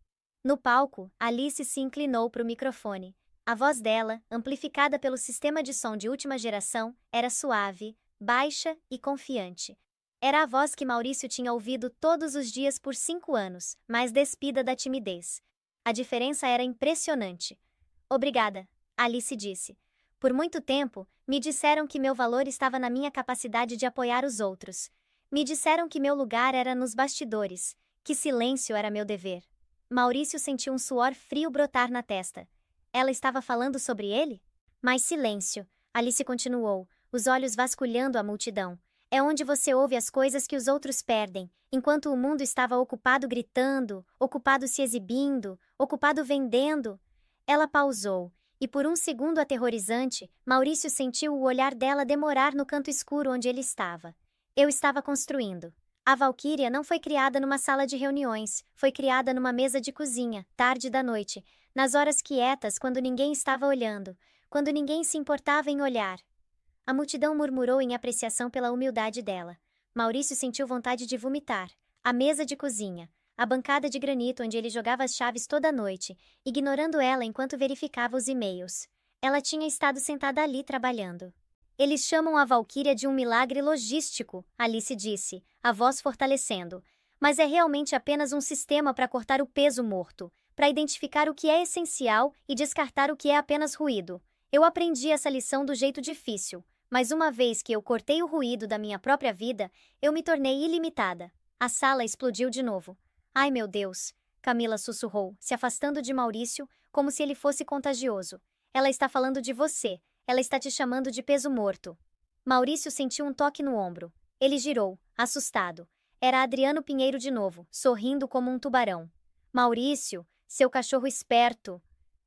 No palco, Alice se inclinou para o microfone. A voz dela, amplificada pelo sistema de som de última geração, era suave, baixa e confiante. Era a voz que Maurício tinha ouvido todos os dias por 5 anos, mas despida da timidez. A diferença era impressionante. Obrigada, Alice disse. Por muito tempo, me disseram que meu valor estava na minha capacidade de apoiar os outros. Me disseram que meu lugar era nos bastidores, que silêncio era meu dever. Maurício sentiu um suor frio brotar na testa. Ela estava falando sobre ele? Mais silêncio, Alice continuou, os olhos vasculhando a multidão. É onde você ouve as coisas que os outros perdem, enquanto o mundo estava ocupado gritando, ocupado se exibindo, ocupado vendendo. Ela pausou, e por um segundo aterrorizante, Maurício sentiu o olhar dela demorar no canto escuro onde ele estava. Eu estava construindo. A Valkyria não foi criada numa sala de reuniões, foi criada numa mesa de cozinha, tarde da noite, nas horas quietas quando ninguém estava olhando, quando ninguém se importava em olhar. A multidão murmurou em apreciação pela humildade dela. Maurício sentiu vontade de vomitar. A mesa de cozinha, a bancada de granito onde ele jogava as chaves toda noite, ignorando ela enquanto verificava os e-mails. Ela tinha estado sentada ali trabalhando. Eles chamam a Valkyria de um milagre logístico, Alice disse, a voz fortalecendo. Mas é realmente apenas um sistema para cortar o peso morto, para identificar o que é essencial e descartar o que é apenas ruído. Eu aprendi essa lição do jeito difícil, mas uma vez que eu cortei o ruído da minha própria vida, eu me tornei ilimitada. A sala explodiu de novo. Ai meu Deus! Camila sussurrou, se afastando de Maurício, como se ele fosse contagioso. Ela está falando de você. Ela está te chamando de peso morto. Maurício sentiu um toque no ombro. Ele girou, assustado. Era Adriano Pinheiro de novo, sorrindo como um tubarão. Maurício, seu cachorro esperto.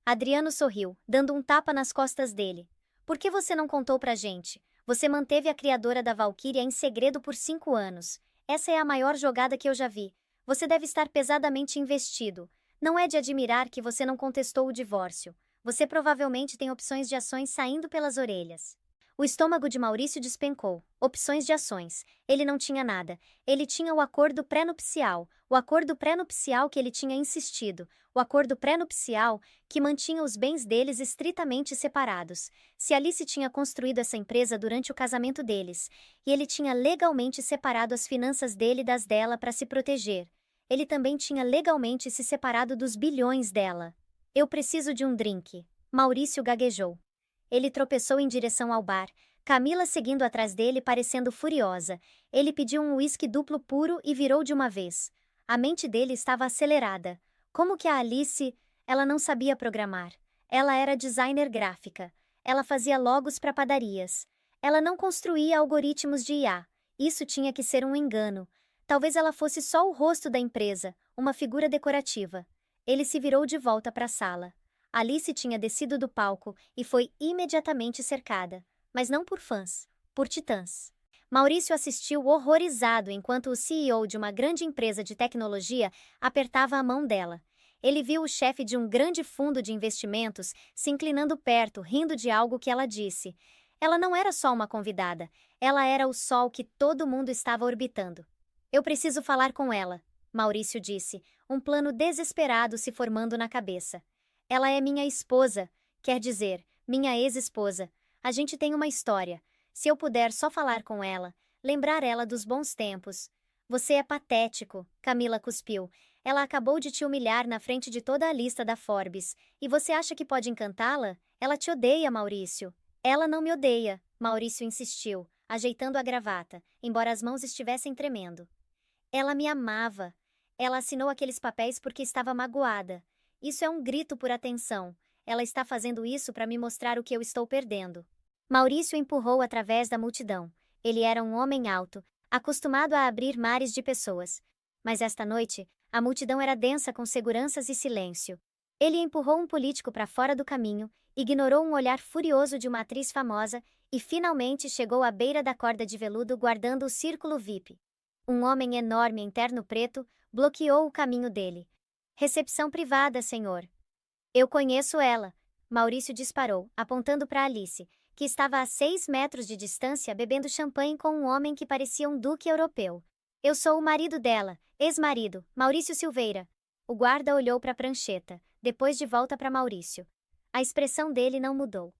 Adriano sorriu, dando um tapa nas costas dele. Por que você não contou pra gente? Você manteve a criadora da Valkyria em segredo por 5 anos. Essa é a maior jogada que eu já vi. Você deve estar pesadamente investido. Não é de admirar que você não contestou o divórcio. Você provavelmente tem opções de ações saindo pelas orelhas. O estômago de Maurício despencou. Opções de ações. Ele não tinha nada. Ele tinha o acordo pré-nupcial. O acordo pré-nupcial que ele tinha insistido. O acordo pré-nupcial que mantinha os bens deles estritamente separados. Se Alice tinha construído essa empresa durante o casamento deles, e ele tinha legalmente separado as finanças dele das dela para se proteger, ele também tinha legalmente se separado dos bilhões dela. Eu preciso de um drink. Maurício gaguejou. Ele tropeçou em direção ao bar, Camila seguindo atrás dele parecendo furiosa. Ele pediu um uísque duplo puro e virou de uma vez. A mente dele estava acelerada. Como que a Alice... Ela não sabia programar. Ela era designer gráfica. Ela fazia logos para padarias. Ela não construía algoritmos de IA. Isso tinha que ser um engano. Talvez ela fosse só o rosto da empresa, uma figura decorativa. Ele se virou de volta para a sala. Alice tinha descido do palco e foi imediatamente cercada, mas não por fãs, por titãs. Maurício assistiu horrorizado enquanto o CEO de uma grande empresa de tecnologia apertava a mão dela. Ele viu o chefe de um grande fundo de investimentos se inclinando perto, rindo de algo que ela disse. Ela não era só uma convidada, ela era o sol que todo mundo estava orbitando. Eu preciso falar com ela, Maurício disse, um plano desesperado se formando na cabeça. Ela é minha esposa, quer dizer, minha ex-esposa. A gente tem uma história. Se eu puder só falar com ela, lembrar ela dos bons tempos. Você é patético, Camila cuspiu. Ela acabou de te humilhar na frente de toda a lista da Forbes. E você acha que pode encantá-la? Ela te odeia, Maurício. Ela não me odeia, Maurício insistiu, ajeitando a gravata, embora as mãos estivessem tremendo. Ela me amava. Ela assinou aqueles papéis porque estava magoada. Isso é um grito por atenção. Ela está fazendo isso para me mostrar o que eu estou perdendo. Maurício empurrou através da multidão. Ele era um homem alto, acostumado a abrir mares de pessoas. Mas esta noite, a multidão era densa com seguranças e silêncio. Ele empurrou um político para fora do caminho, ignorou um olhar furioso de uma atriz famosa e finalmente chegou à beira da corda de veludo guardando o círculo VIP. Um homem enorme em terno preto bloqueou o caminho dele. Recepção privada, senhor. Eu conheço ela. Maurício disparou, apontando para Alice, que estava a 6 metros de distância bebendo champanhe com um homem que parecia um duque europeu. Eu sou o marido dela, ex-marido, Maurício Silveira. O guarda olhou para a prancheta, depois de volta para Maurício. A expressão dele não mudou.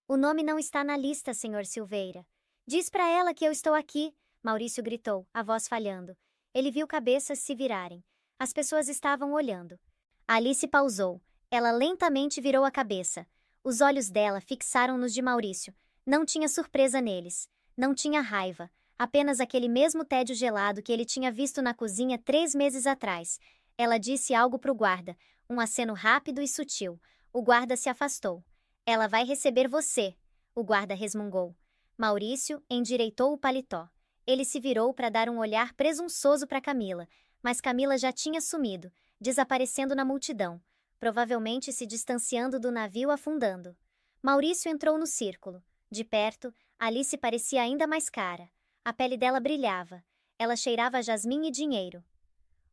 O nome não está na lista, senhor Silveira. Diz para ela que eu estou aqui, Maurício gritou, a voz falhando. Ele viu cabeças se virarem. As pessoas estavam olhando. Alice pausou. Ela lentamente virou a cabeça. Os olhos dela fixaram-nos de Maurício. Não tinha surpresa neles. Não tinha raiva. Apenas aquele mesmo tédio gelado que ele tinha visto na cozinha 3 meses atrás. Ela disse algo para o guarda. Um aceno rápido e sutil. O guarda se afastou. Ela vai receber você, o guarda resmungou. Maurício endireitou o paletó. Ele se virou para dar um olhar presunçoso para Camila. Mas Camila já tinha sumido, desaparecendo na multidão, provavelmente se distanciando do navio afundando. Maurício entrou no círculo. De perto, Alice parecia ainda mais cara. A pele dela brilhava. Ela cheirava a jasmim e dinheiro.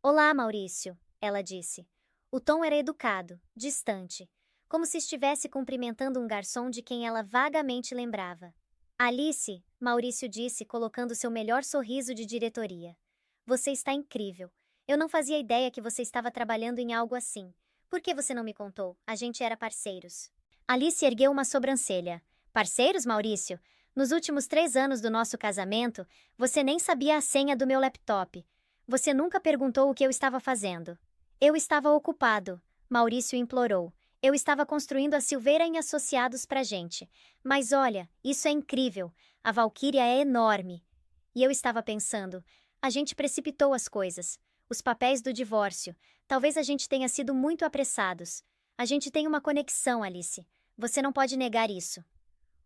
Olá, Maurício, ela disse. O tom era educado, distante, como se estivesse cumprimentando um garçom de quem ela vagamente lembrava. Alice, Maurício disse, colocando seu melhor sorriso de diretoria. Você está incrível. Eu não fazia ideia que você estava trabalhando em algo assim. Por que você não me contou? A gente era parceiros. Alice ergueu uma sobrancelha. Parceiros, Maurício? Nos últimos 3 anos do nosso casamento, você nem sabia a senha do meu laptop. Você nunca perguntou o que eu estava fazendo. Eu estava ocupado, Maurício implorou. Eu estava construindo a Silveira em Associados pra gente. Mas olha, isso é incrível. A Valkyria é enorme. E eu estava pensando, a gente precipitou as coisas. Os papéis do divórcio. Talvez a gente tenha sido muito apressados. A gente tem uma conexão, Alice. Você não pode negar isso.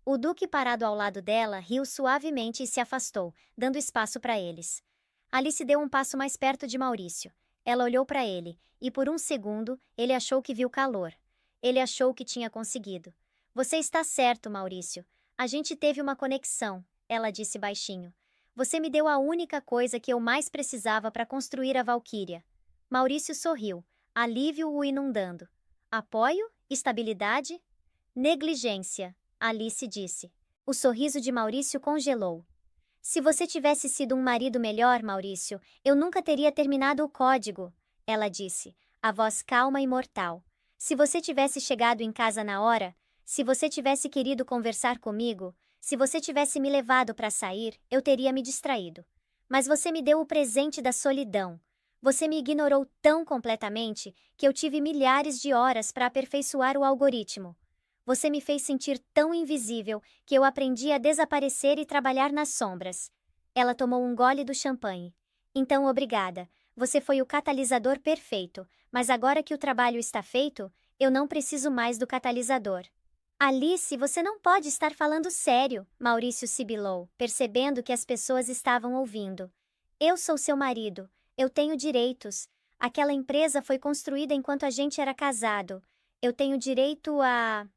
O Duque, parado ao lado dela, riu suavemente e se afastou, dando espaço para eles. Alice deu um passo mais perto de Maurício. Ela olhou para ele, e por um segundo, ele achou que viu calor. Ele achou que tinha conseguido. Você está certo, Maurício. A gente teve uma conexão, ela disse baixinho. Você me deu a única coisa que eu mais precisava para construir a Valquíria. Maurício sorriu, alívio o inundando. Apoio? Estabilidade? Negligência, Alice disse. O sorriso de Maurício congelou. Se você tivesse sido um marido melhor, Maurício, eu nunca teria terminado o código, ela disse, a voz calma e mortal. Se você tivesse chegado em casa na hora, se você tivesse querido conversar comigo, se você tivesse me levado para sair, eu teria me distraído. Mas você me deu o presente da solidão. Você me ignorou tão completamente que eu tive milhares de horas para aperfeiçoar o algoritmo. Você me fez sentir tão invisível que eu aprendi a desaparecer e trabalhar nas sombras. Ela tomou um gole do champanhe. Então, obrigada. Você foi o catalisador perfeito, mas agora que o trabalho está feito, eu não preciso mais do catalisador. Alice, você não pode estar falando sério, Maurício sibilou, percebendo que as pessoas estavam ouvindo. Eu sou seu marido. Eu tenho direitos. Aquela empresa foi construída enquanto a gente era casado. Eu tenho direito a...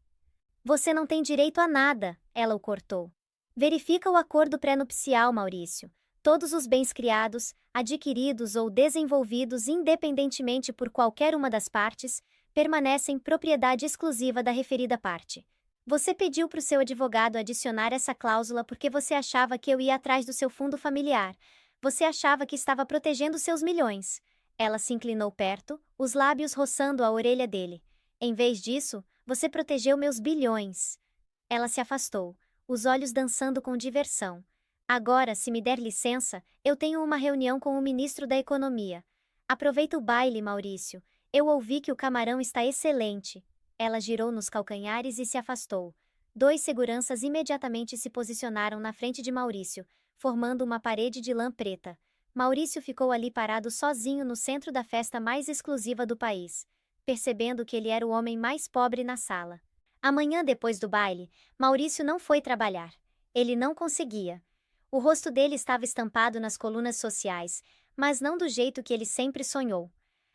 Você não tem direito a nada, ela o cortou. Verifica o acordo pré-nupcial, Maurício. Todos os bens criados, adquiridos ou desenvolvidos independentemente por qualquer uma das partes, permanecem propriedade exclusiva da referida parte. Você pediu para o seu advogado adicionar essa cláusula porque você achava que eu ia atrás do seu fundo familiar. Você achava que estava protegendo seus milhões. Ela se inclinou perto, os lábios roçando a orelha dele. Em vez disso, você protegeu meus bilhões. Ela se afastou, os olhos dançando com diversão. Agora, se me der licença, eu tenho uma reunião com o ministro da Economia. Aproveita o baile, Maurício. Eu ouvi que o camarão está excelente. Ela girou nos calcanhares e se afastou. 2 seguranças imediatamente se posicionaram na frente de Maurício, formando uma parede de lã preta. Maurício ficou ali parado sozinho no centro da festa mais exclusiva do país, percebendo que ele era o homem mais pobre na sala. Amanhã depois do baile, Maurício não foi trabalhar. Ele não conseguia. O rosto dele estava estampado nas colunas sociais, mas não do jeito que ele sempre sonhou.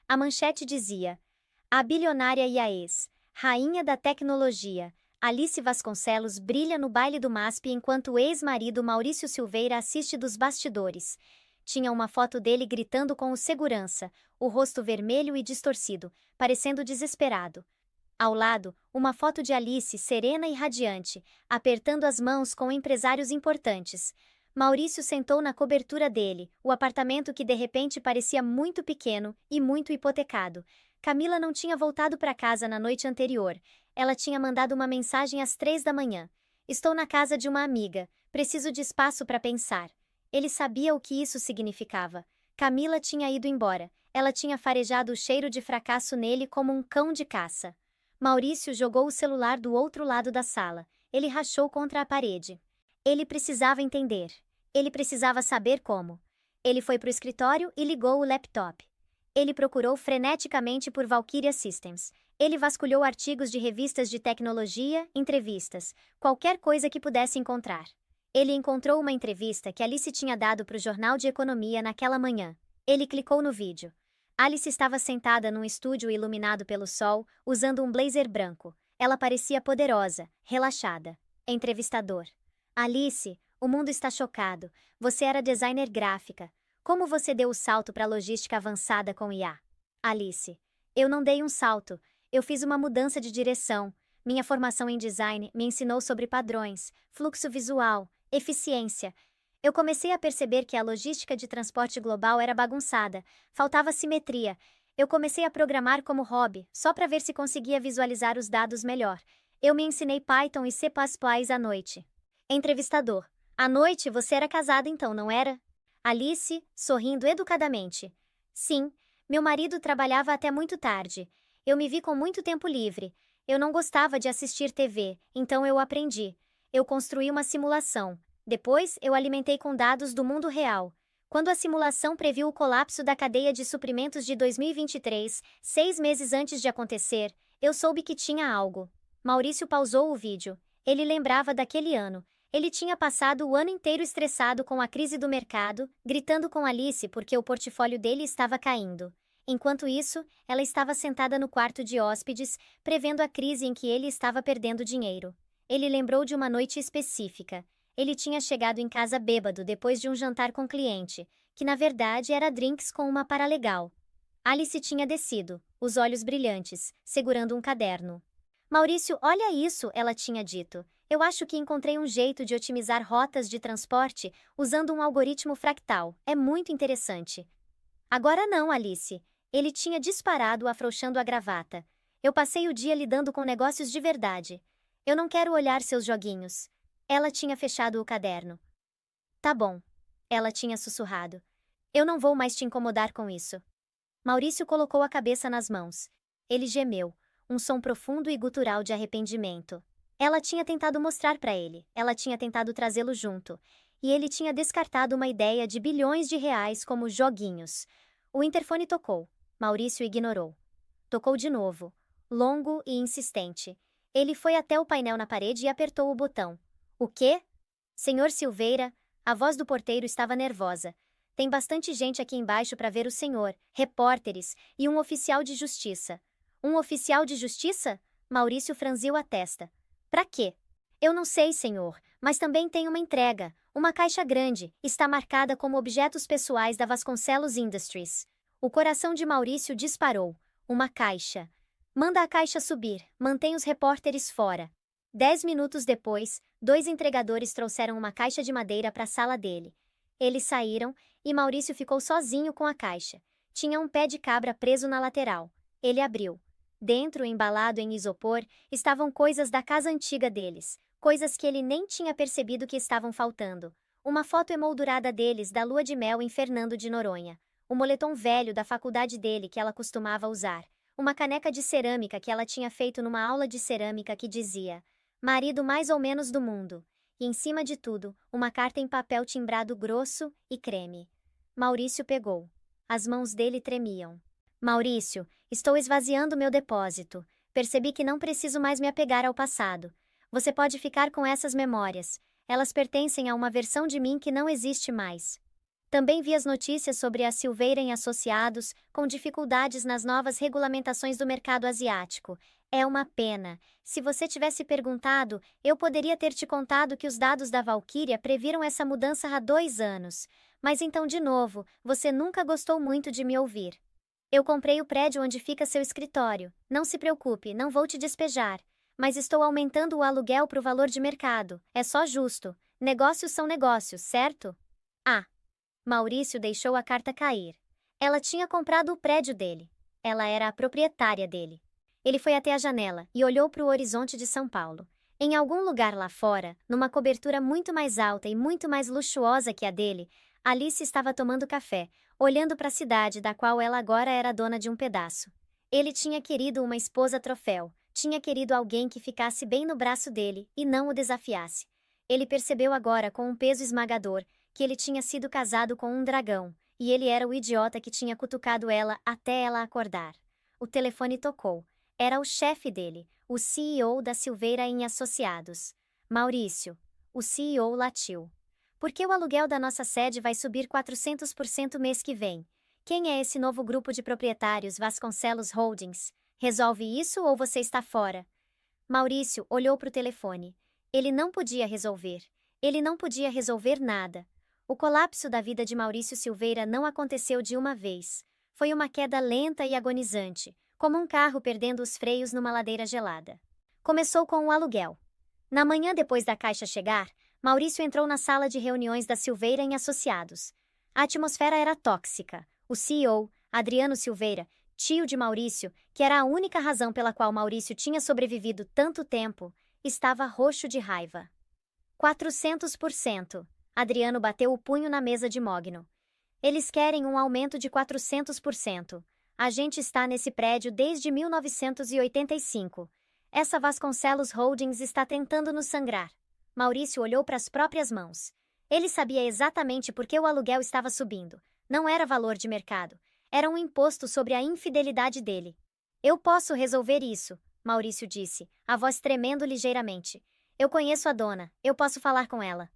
A manchete dizia: a bilionária e a rainha da tecnologia, Alice Vasconcelos brilha no baile do MASP enquanto o ex-marido Maurício Silveira assiste dos bastidores. Tinha uma foto dele gritando com o segurança, o rosto vermelho e distorcido, parecendo desesperado. Ao lado, uma foto de Alice serena e radiante, apertando as mãos com empresários importantes. Maurício sentou na cobertura dele, o apartamento que de repente parecia muito pequeno e muito hipotecado. Camila não tinha voltado para casa na noite anterior. Ela tinha mandado uma mensagem às 3 da manhã. Estou na casa de uma amiga. Preciso de espaço para pensar. Ele sabia o que isso significava. Camila tinha ido embora. Ela tinha farejado o cheiro de fracasso nele como um cão de caça. Maurício jogou o celular do outro lado da sala. Ele rachou contra a parede. Ele precisava entender. Ele precisava saber como. Ele foi para o escritório e ligou o laptop. Ele procurou freneticamente por Valkyria Systems. Ele vasculhou artigos de revistas de tecnologia, entrevistas, qualquer coisa que pudesse encontrar. Ele encontrou uma entrevista que Alice tinha dado para o Jornal de Economia naquela manhã. Ele clicou no vídeo. Alice estava sentada num estúdio iluminado pelo sol, usando um blazer branco. Ela parecia poderosa, relaxada. Entrevistador: Alice, o mundo está chocado. Você era designer gráfica. Como você deu o salto para a logística avançada com IA? Alice: eu não dei um salto. Eu fiz uma mudança de direção. Minha formação em design me ensinou sobre padrões, fluxo visual, eficiência. Eu comecei a perceber que a logística de transporte global era bagunçada, faltava simetria. Eu comecei a programar como hobby, só para ver se conseguia visualizar os dados melhor. Eu me ensinei Python e C++ à noite. Entrevistador: à noite você era casada então, não era? Alice, sorrindo educadamente: sim, meu marido trabalhava até muito tarde. Eu me vi com muito tempo livre. Eu não gostava de assistir TV, então eu aprendi. Eu construí uma simulação. Depois, eu alimentei com dados do mundo real. Quando a simulação previu o colapso da cadeia de suprimentos de 2023, 6 meses antes de acontecer, eu soube que tinha algo. Maurício pausou o vídeo. Ele lembrava daquele ano. Ele tinha passado o ano inteiro estressado com a crise do mercado, gritando com Alice porque o portfólio dele estava caindo. Enquanto isso, ela estava sentada no quarto de hóspedes, prevendo a crise em que ele estava perdendo dinheiro. Ele lembrou de uma noite específica. Ele tinha chegado em casa bêbado depois de um jantar com cliente, que na verdade era drinks com uma paralegal. Alice tinha descido, os olhos brilhantes, segurando um caderno. Maurício, olha isso, ela tinha dito. Eu acho que encontrei um jeito de otimizar rotas de transporte usando um algoritmo fractal. É muito interessante. Agora não, Alice. Ele tinha disparado, afrouxando a gravata. Eu passei o dia lidando com negócios de verdade. Eu não quero olhar seus joguinhos. Ela tinha fechado o caderno. Tá bom. Ela tinha sussurrado. Eu não vou mais te incomodar com isso. Maurício colocou a cabeça nas mãos. Ele gemeu, um som profundo e gutural de arrependimento. Ela tinha tentado mostrar para ele, ela tinha tentado trazê-lo junto, e ele tinha descartado uma ideia de bilhões de reais como joguinhos. O interfone tocou. Maurício ignorou. Tocou de novo, longo e insistente. Ele foi até o painel na parede e apertou o botão. O quê? Senhor Silveira, a voz do porteiro estava nervosa. Tem bastante gente aqui embaixo para ver o senhor, repórteres e um oficial de justiça. Um oficial de justiça? Maurício franziu a testa. Pra quê? Eu não sei, senhor, mas também tem uma entrega. Uma caixa grande, está marcada como objetos pessoais da Vasconcelos Industries. O coração de Maurício disparou. Uma caixa. Manda a caixa subir, mantém os repórteres fora. 10 minutos depois, 2 entregadores trouxeram uma caixa de madeira para a sala dele. Eles saíram, e Maurício ficou sozinho com a caixa. Tinha um pé de cabra preso na lateral. Ele abriu. Dentro, embalado em isopor, estavam coisas da casa antiga deles, coisas que ele nem tinha percebido que estavam faltando. Uma foto emoldurada deles da lua de mel em Fernando de Noronha. O moletom velho da faculdade dele que ela costumava usar. Uma caneca de cerâmica que ela tinha feito numa aula de cerâmica que dizia: marido mais ou menos do mundo. E em cima de tudo, uma carta em papel timbrado grosso e creme. Maurício pegou. As mãos dele tremiam. Maurício, estou esvaziando meu depósito. Percebi que não preciso mais me apegar ao passado. Você pode ficar com essas memórias. Elas pertencem a uma versão de mim que não existe mais. Também vi as notícias sobre a Silveira em Associados, com dificuldades nas novas regulamentações do mercado asiático. É uma pena. Se você tivesse perguntado, eu poderia ter te contado que os dados da Valkyria previram essa mudança há 2 anos. Mas então, de novo, você nunca gostou muito de me ouvir. Eu comprei o prédio onde fica seu escritório. Não se preocupe, não vou te despejar. Mas estou aumentando o aluguel para o valor de mercado. É só justo. Negócios são negócios, certo? Ah. Maurício deixou a carta cair. Ela tinha comprado o prédio dele. Ela era a proprietária dele. Ele foi até a janela e olhou para o horizonte de São Paulo. Em algum lugar lá fora, numa cobertura muito mais alta e muito mais luxuosa que a dele, Alice estava tomando café, olhando para a cidade da qual ela agora era dona de um pedaço. Ele tinha querido uma esposa troféu, tinha querido alguém que ficasse bem no braço dele e não o desafiasse. Ele percebeu agora com um peso esmagador que ele tinha sido casado com um dragão, e ele era o idiota que tinha cutucado ela até ela acordar. O telefone tocou. Era o chefe dele, o CEO da Silveira em Associados. Maurício. O CEO latiu. Por que o aluguel da nossa sede vai subir 400% mês que vem? Quem é esse novo grupo de proprietários Vasconcelos Holdings? Resolve isso ou você está fora? Maurício olhou para o telefone. Ele não podia resolver. Ele não podia resolver nada. O colapso da vida de Maurício Silveira não aconteceu de uma vez. Foi uma queda lenta e agonizante, como um carro perdendo os freios numa ladeira gelada. Começou com o aluguel. Na manhã depois da caixa chegar, Maurício entrou na sala de reuniões da Silveira em Associados. A atmosfera era tóxica. O CEO, Adriano Silveira, tio de Maurício, que era a única razão pela qual Maurício tinha sobrevivido tanto tempo, estava roxo de raiva. 400%. Adriano bateu o punho na mesa de mogno. Eles querem um aumento de 400%. A gente está nesse prédio desde 1985. Essa Vasconcelos Holdings está tentando nos sangrar. Maurício olhou para as próprias mãos. Ele sabia exatamente por que o aluguel estava subindo. Não era valor de mercado. Era um imposto sobre a infidelidade dele. Eu posso resolver isso, Maurício disse, a voz tremendo ligeiramente. Eu conheço a dona, eu posso falar com ela.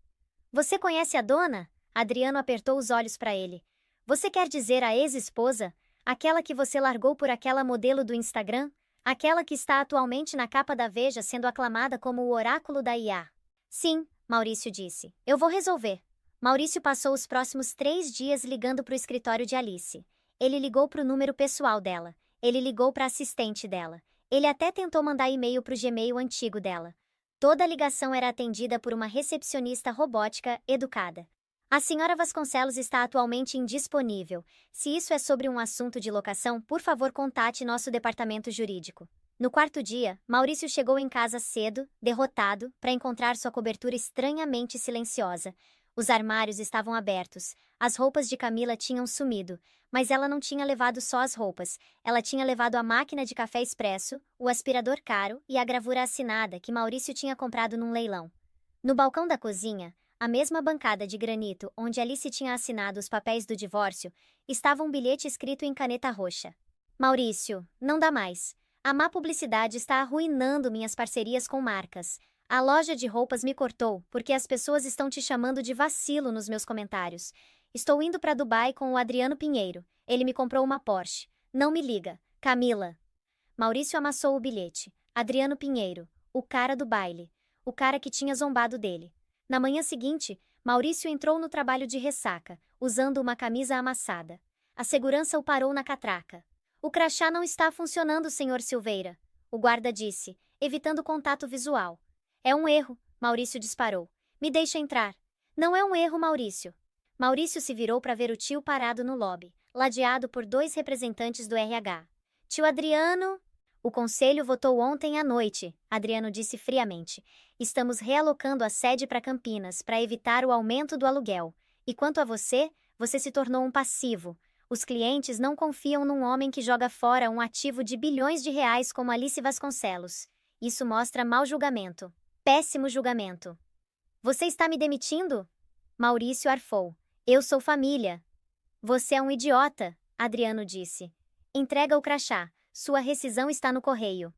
Você conhece a dona? Adriano apertou os olhos para ele. Você quer dizer a ex-esposa? Aquela que você largou por aquela modelo do Instagram? Aquela que está atualmente na capa da Veja sendo aclamada como o oráculo da IA? Sim, Maurício disse. Eu vou resolver. Maurício passou os próximos 3 dias ligando para o escritório de Alice. Ele ligou para o número pessoal dela. Ele ligou para a assistente dela. Ele até tentou mandar e-mail para o Gmail antigo dela. Toda a ligação era atendida por uma recepcionista robótica, educada. A senhora Vasconcelos está atualmente indisponível. Se isso é sobre um assunto de locação, por favor contate nosso departamento jurídico. No quarto dia, Maurício chegou em casa cedo, derrotado, para encontrar sua cobertura estranhamente silenciosa. Os armários estavam abertos. As roupas de Camila tinham sumido, mas ela não tinha levado só as roupas. Ela tinha levado a máquina de café expresso, o aspirador caro e a gravura assinada que Maurício tinha comprado num leilão. No balcão da cozinha, a mesma bancada de granito onde Alice tinha assinado os papéis do divórcio, estava um bilhete escrito em caneta roxa. Maurício, não dá mais. A má publicidade está arruinando minhas parcerias com marcas. A loja de roupas me cortou porque as pessoas estão te chamando de vacilo nos meus comentários. Estou indo para Dubai com o Adriano Pinheiro. Ele me comprou uma Porsche. Não me liga. Camila. Maurício amassou o bilhete. Adriano Pinheiro, o cara do baile. O cara que tinha zombado dele. Na manhã seguinte, Maurício entrou no trabalho de ressaca, usando uma camisa amassada. A segurança o parou na catraca. O crachá não está funcionando, senhor Silveira, o guarda disse, evitando contato visual. É um erro, Maurício disparou. Me deixa entrar. Não é um erro, Maurício. Maurício se virou para ver o tio parado no lobby, ladeado por 2 representantes do RH. Tio Adriano... O conselho votou ontem à noite, Adriano disse friamente. Estamos realocando a sede para Campinas para evitar o aumento do aluguel. E quanto a você, você se tornou um passivo. Os clientes não confiam num homem que joga fora um ativo de bilhões de reais como Alice Vasconcelos. Isso mostra mau julgamento. Péssimo julgamento. Você está me demitindo? Maurício arfou. Eu sou família. Você é um idiota, Adriano disse. Entrega o crachá. Sua rescisão está no correio.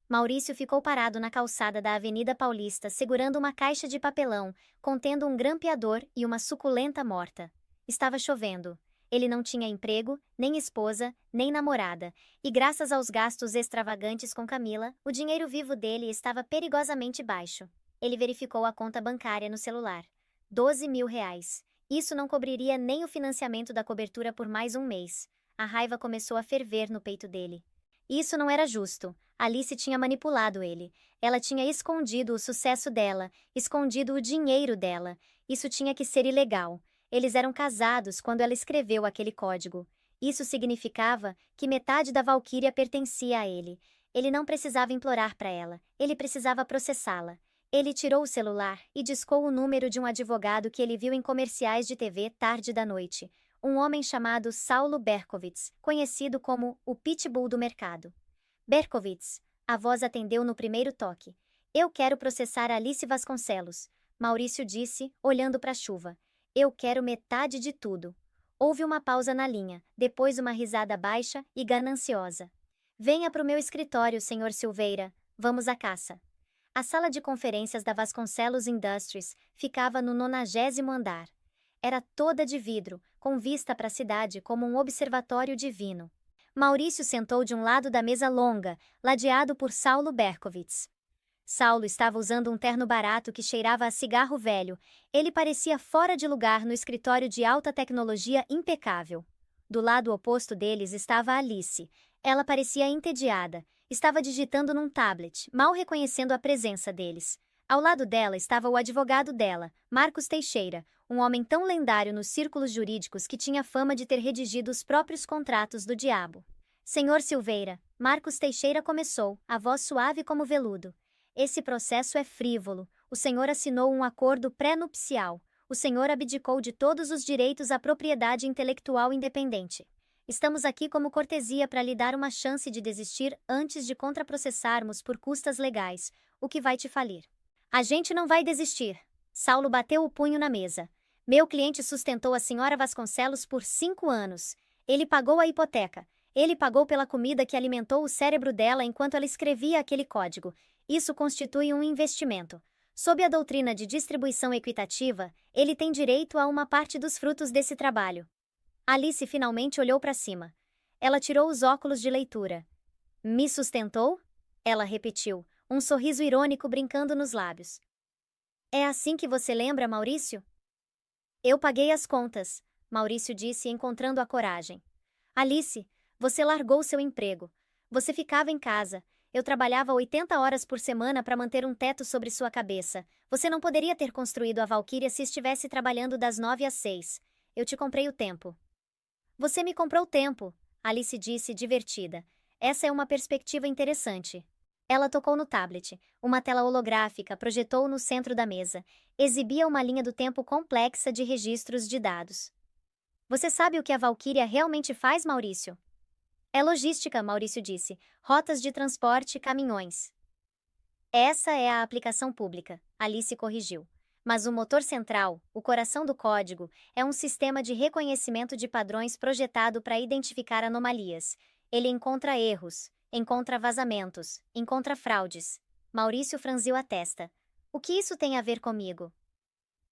Maurício ficou parado na calçada da Avenida Paulista segurando uma caixa de papelão, contendo um grampeador e uma suculenta morta. Estava chovendo. Ele não tinha emprego, nem esposa, nem namorada, e graças aos gastos extravagantes com Camila, o dinheiro vivo dele estava perigosamente baixo. Ele verificou a conta bancária no celular. 12 mil reais. Isso não cobriria nem o financiamento da cobertura por mais um mês. A raiva começou a ferver no peito dele. Isso não era justo. Alice tinha manipulado ele. Ela tinha escondido o sucesso dela, escondido o dinheiro dela. Isso tinha que ser ilegal. Eles eram casados quando ela escreveu aquele código. Isso significava que metade da Valquíria pertencia a ele. Ele não precisava implorar para ela. Ele precisava processá-la. Ele tirou o celular e discou o número de um advogado que ele viu em comerciais de TV tarde da noite. Um homem chamado Saulo Berkowitz, conhecido como o Pitbull do mercado. Berkowitz, a voz atendeu no primeiro toque. Eu quero processar Alice Vasconcelos, Maurício disse, olhando para a chuva. Eu quero metade de tudo. Houve uma pausa na linha, depois uma risada baixa e gananciosa. Venha para o meu escritório, senhor Silveira, vamos à caça. A sala de conferências da Vasconcelos Industries ficava no 90º andar. Era toda de vidro, com vista para a cidade como um observatório divino. Maurício sentou de um lado da mesa longa, ladeado por Saulo Berkowitz. Saulo estava usando um terno barato que cheirava a cigarro velho. Ele parecia fora de lugar no escritório de alta tecnologia impecável. Do lado oposto deles estava Alice. Ela parecia entediada. Estava digitando num tablet, mal reconhecendo a presença deles. Ao lado dela estava o advogado dela, Marcos Teixeira, um homem tão lendário nos círculos jurídicos que tinha fama de ter redigido os próprios contratos do diabo. Senhor Silveira, Marcos Teixeira começou, a voz suave como veludo. Esse processo é frívolo. O senhor assinou um acordo pré-nupcial. O senhor abdicou de todos os direitos à propriedade intelectual independente. Estamos aqui como cortesia para lhe dar uma chance de desistir antes de contraprocessarmos por custas legais, o que vai te falir. A gente não vai desistir. Saulo bateu o punho na mesa. Meu cliente sustentou a senhora Vasconcelos por 5 anos. Ele pagou a hipoteca. Ele pagou pela comida que alimentou o cérebro dela enquanto ela escrevia aquele código. Isso constitui um investimento. Sob a doutrina de distribuição equitativa, ele tem direito a uma parte dos frutos desse trabalho. Alice finalmente olhou para cima. Ela tirou os óculos de leitura. Me sustentou? Ela repetiu, um sorriso irônico brincando nos lábios. É assim que você lembra, Maurício? Eu paguei as contas, Maurício disse, encontrando a coragem. Alice, você largou seu emprego. Você ficava em casa. Eu trabalhava 80 horas por semana para manter um teto sobre sua cabeça. Você não poderia ter construído a Valquíria se estivesse trabalhando das 9 às 6. Eu te comprei o tempo. Você me comprou tempo, Alice disse, divertida. Essa é uma perspectiva interessante. Ela tocou no tablet. Uma tela holográfica projetou no centro da mesa. Exibia uma linha do tempo complexa de registros de dados. Você sabe o que a Valquíria realmente faz, Maurício? É logística, Maurício disse. Rotas de transporte e caminhões. Essa é a aplicação pública, Alice corrigiu. Mas o motor central, o coração do código, é um sistema de reconhecimento de padrões projetado para identificar anomalias. Ele encontra erros, encontra vazamentos, encontra fraudes. Maurício franziu a testa. O que isso tem a ver comigo?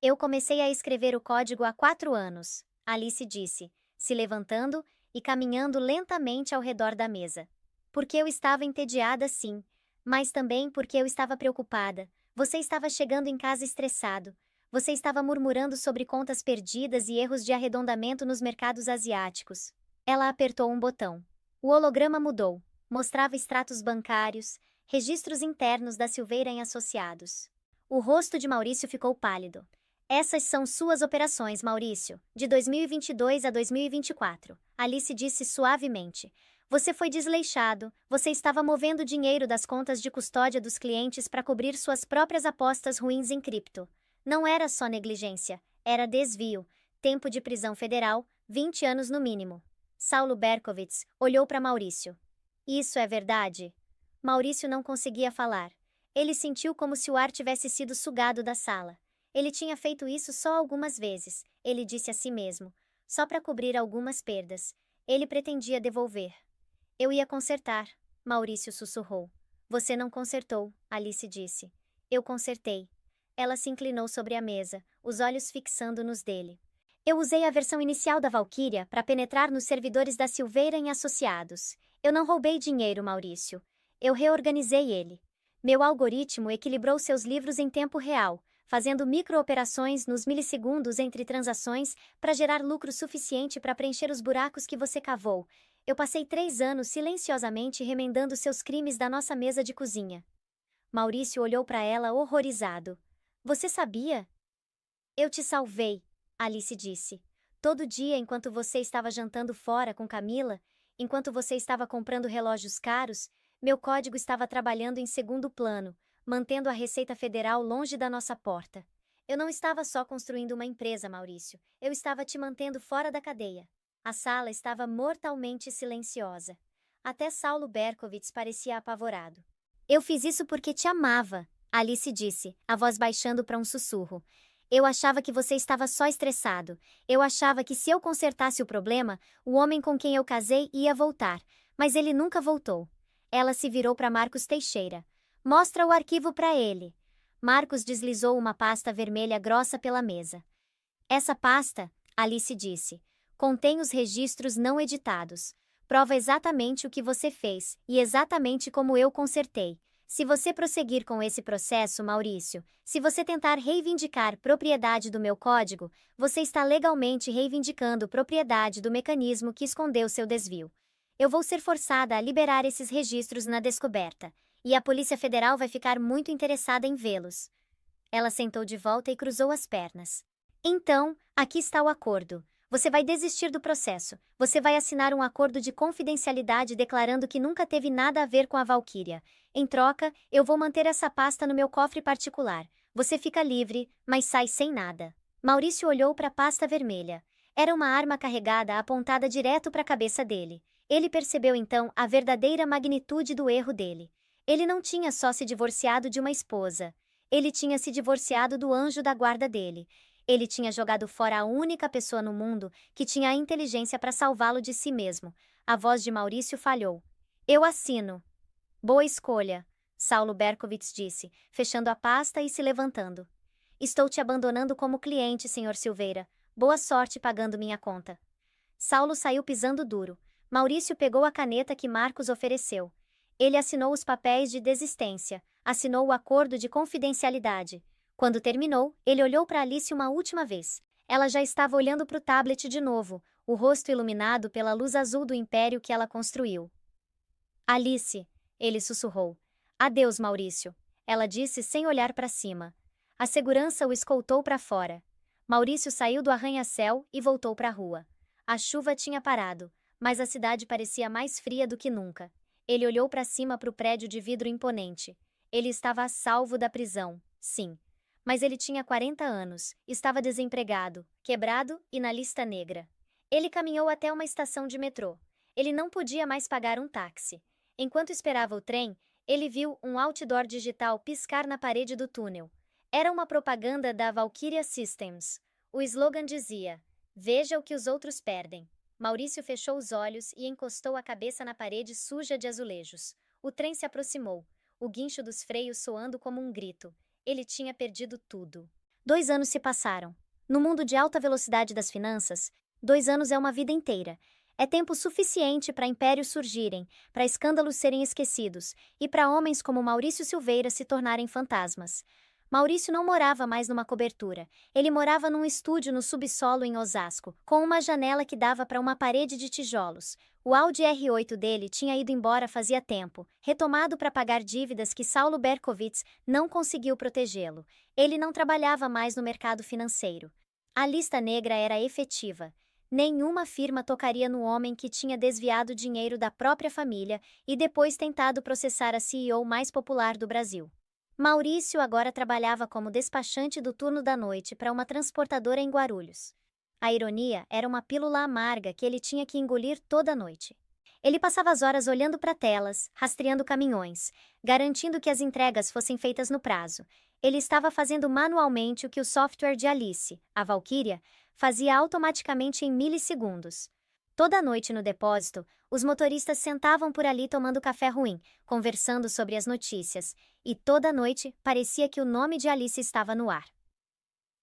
Eu comecei a escrever o código há 4 anos, Alice disse, se levantando e caminhando lentamente ao redor da mesa. Porque eu estava entediada, sim, mas também porque eu estava preocupada. Você estava chegando em casa estressado. Você estava murmurando sobre contas perdidas e erros de arredondamento nos mercados asiáticos. Ela apertou um botão. O holograma mudou. Mostrava extratos bancários, registros internos da Silveira em Associados. O rosto de Maurício ficou pálido. Essas são suas operações, Maurício, de 2022 a 2024, Alice disse suavemente. Você foi desleixado, você estava movendo dinheiro das contas de custódia dos clientes para cobrir suas próprias apostas ruins em cripto. Não era só negligência, era desvio, tempo de prisão federal, 20 anos no mínimo. Saulo Berkowitz olhou para Maurício. Isso é verdade? Maurício não conseguia falar. Ele sentiu como se o ar tivesse sido sugado da sala. Ele tinha feito isso só algumas vezes, ele disse a si mesmo, só para cobrir algumas perdas. Ele pretendia devolver. Eu ia consertar, Maurício sussurrou. Você não consertou, Alice disse. Eu consertei. Ela se inclinou sobre a mesa, os olhos fixando nos dele. Eu usei a versão inicial da Valquíria para penetrar nos servidores da Silveira em Associados. Eu não roubei dinheiro, Maurício. Eu reorganizei ele. Meu algoritmo equilibrou seus livros em tempo real, fazendo micro-operações nos milissegundos entre transações para gerar lucro suficiente para preencher os buracos que você cavou. Eu passei 3 anos silenciosamente remendando seus crimes da nossa mesa de cozinha. Maurício olhou para ela horrorizado. Você sabia? Eu te salvei, Alice disse. Todo dia enquanto você estava jantando fora com Camila, enquanto você estava comprando relógios caros, meu código estava trabalhando em segundo plano, mantendo a Receita Federal longe da nossa porta. Eu não estava só construindo uma empresa, Maurício. Eu estava te mantendo fora da cadeia. A sala estava mortalmente silenciosa. Até Saulo Berkowitz parecia apavorado. Eu fiz isso porque te amava, Alice disse, a voz baixando para um sussurro. Eu achava que você estava só estressado. Eu achava que se eu consertasse o problema, o homem com quem eu casei ia voltar. Mas ele nunca voltou. Ela se virou para Marcos Teixeira. Mostra o arquivo para ele. Marcos deslizou uma pasta vermelha grossa pela mesa. Essa pasta, Alice disse, contém os registros não editados. Prova exatamente o que você fez e exatamente como eu consertei. Se você prosseguir com esse processo, Maurício, se você tentar reivindicar propriedade do meu código, você está legalmente reivindicando propriedade do mecanismo que escondeu seu desvio. Eu vou ser forçada a liberar esses registros na descoberta. E a Polícia Federal vai ficar muito interessada em vê-los. Ela sentou de volta e cruzou as pernas. Então, aqui está o acordo. Você vai desistir do processo. Você vai assinar um acordo de confidencialidade declarando que nunca teve nada a ver com a Valquíria. Em troca, eu vou manter essa pasta no meu cofre particular. Você fica livre, mas sai sem nada. Maurício olhou para a pasta vermelha. Era uma arma carregada apontada direto para a cabeça dele. Ele percebeu então a verdadeira magnitude do erro dele. Ele não tinha só se divorciado de uma esposa. Ele tinha se divorciado do anjo da guarda dele. Ele tinha jogado fora a única pessoa no mundo que tinha a inteligência para salvá-lo de si mesmo. A voz de Maurício falhou. Eu assino. Boa escolha, Saulo Berkowitz disse, fechando a pasta e se levantando. Estou te abandonando como cliente, Sr. Silveira. Boa sorte pagando minha conta. Saulo saiu pisando duro. Maurício pegou a caneta que Marcos ofereceu. Ele assinou os papéis de desistência, assinou o acordo de confidencialidade. Quando terminou, ele olhou para Alice uma última vez. Ela já estava olhando para o tablet de novo, o rosto iluminado pela luz azul do império que ela construiu. Alice, ele sussurrou. Adeus, Maurício, ela disse sem olhar para cima. A segurança o escoltou para fora. Maurício saiu do arranha-céu e voltou para a rua. A chuva tinha parado, mas a cidade parecia mais fria do que nunca. Ele olhou para cima para o prédio de vidro imponente. Ele estava a salvo da prisão, sim. Mas ele tinha 40 anos, estava desempregado, quebrado e na lista negra. Ele caminhou até uma estação de metrô. Ele não podia mais pagar um táxi. Enquanto esperava o trem, ele viu um outdoor digital piscar na parede do túnel. Era uma propaganda da Valkyria Systems. O slogan dizia: Veja o que os outros perdem. Maurício fechou os olhos e encostou a cabeça na parede suja de azulejos. O trem se aproximou, o guincho dos freios soando como um grito. Ele tinha perdido tudo. 2 anos se passaram. No mundo de alta velocidade das finanças, 2 anos é uma vida inteira. É tempo suficiente para impérios surgirem, para escândalos serem esquecidos e para homens como Maurício Silveira se tornarem fantasmas. Maurício não morava mais numa cobertura. Ele morava num estúdio no subsolo em Osasco, com uma janela que dava para uma parede de tijolos. O Audi R8 dele tinha ido embora fazia tempo, retomado para pagar dívidas que Saulo Berkowitz não conseguiu protegê-lo. Ele não trabalhava mais no mercado financeiro. A lista negra era efetiva. Nenhuma firma tocaria no homem que tinha desviado dinheiro da própria família e depois tentado processar a CEO mais popular do Brasil. Maurício agora trabalhava como despachante do turno da noite para uma transportadora em Guarulhos. A ironia era uma pílula amarga que ele tinha que engolir toda noite. Ele passava as horas olhando para telas, rastreando caminhões, garantindo que as entregas fossem feitas no prazo. Ele estava fazendo manualmente o que o software de Alice, a Valkyria, fazia automaticamente em milissegundos. Toda noite no depósito, os motoristas sentavam por ali tomando café ruim, conversando sobre as notícias, e toda noite parecia que o nome de Alice estava no ar.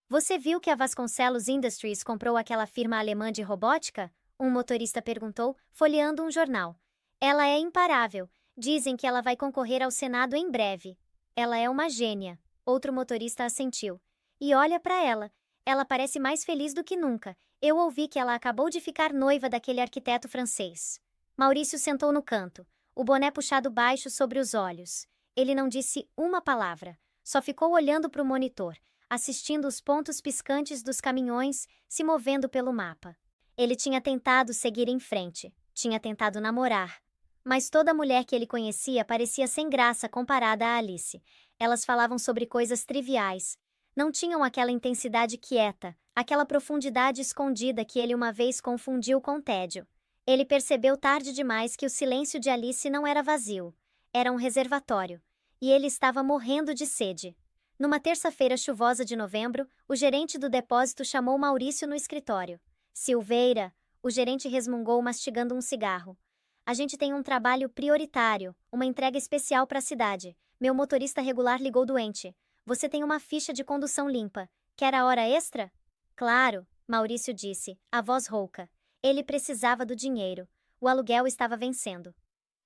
Você viu que a Vasconcelos Industries comprou aquela firma alemã de robótica? Um motorista perguntou, folheando um jornal. Ela é imparável. Dizem que ela vai concorrer ao Senado em breve. Ela é uma gênia. Outro motorista assentiu. E olha para ela. Ela parece mais feliz do que nunca. Eu ouvi que ela acabou de ficar noiva daquele arquiteto francês. Maurício sentou no canto, o boné puxado baixo sobre os olhos. Ele não disse uma palavra. Só ficou olhando para o monitor, assistindo os pontos piscantes dos caminhões se movendo pelo mapa. Ele tinha tentado seguir em frente, tinha tentado namorar. Mas toda mulher que ele conhecia parecia sem graça comparada a Alice. Elas falavam sobre coisas triviais. Não tinham aquela intensidade quieta, aquela profundidade escondida que ele uma vez confundiu com tédio. Ele percebeu tarde demais que o silêncio de Alice não era vazio. Era um reservatório. E ele estava morrendo de sede. Numa terça-feira chuvosa de novembro, o gerente do depósito chamou Maurício no escritório. Silveira, o gerente resmungou mastigando um cigarro. A gente tem um trabalho prioritário, uma entrega especial para a cidade. Meu motorista regular ligou doente. Você tem uma ficha de condução limpa. Quer a hora extra? Claro, Maurício disse, a voz rouca. Ele precisava do dinheiro. O aluguel estava vencendo.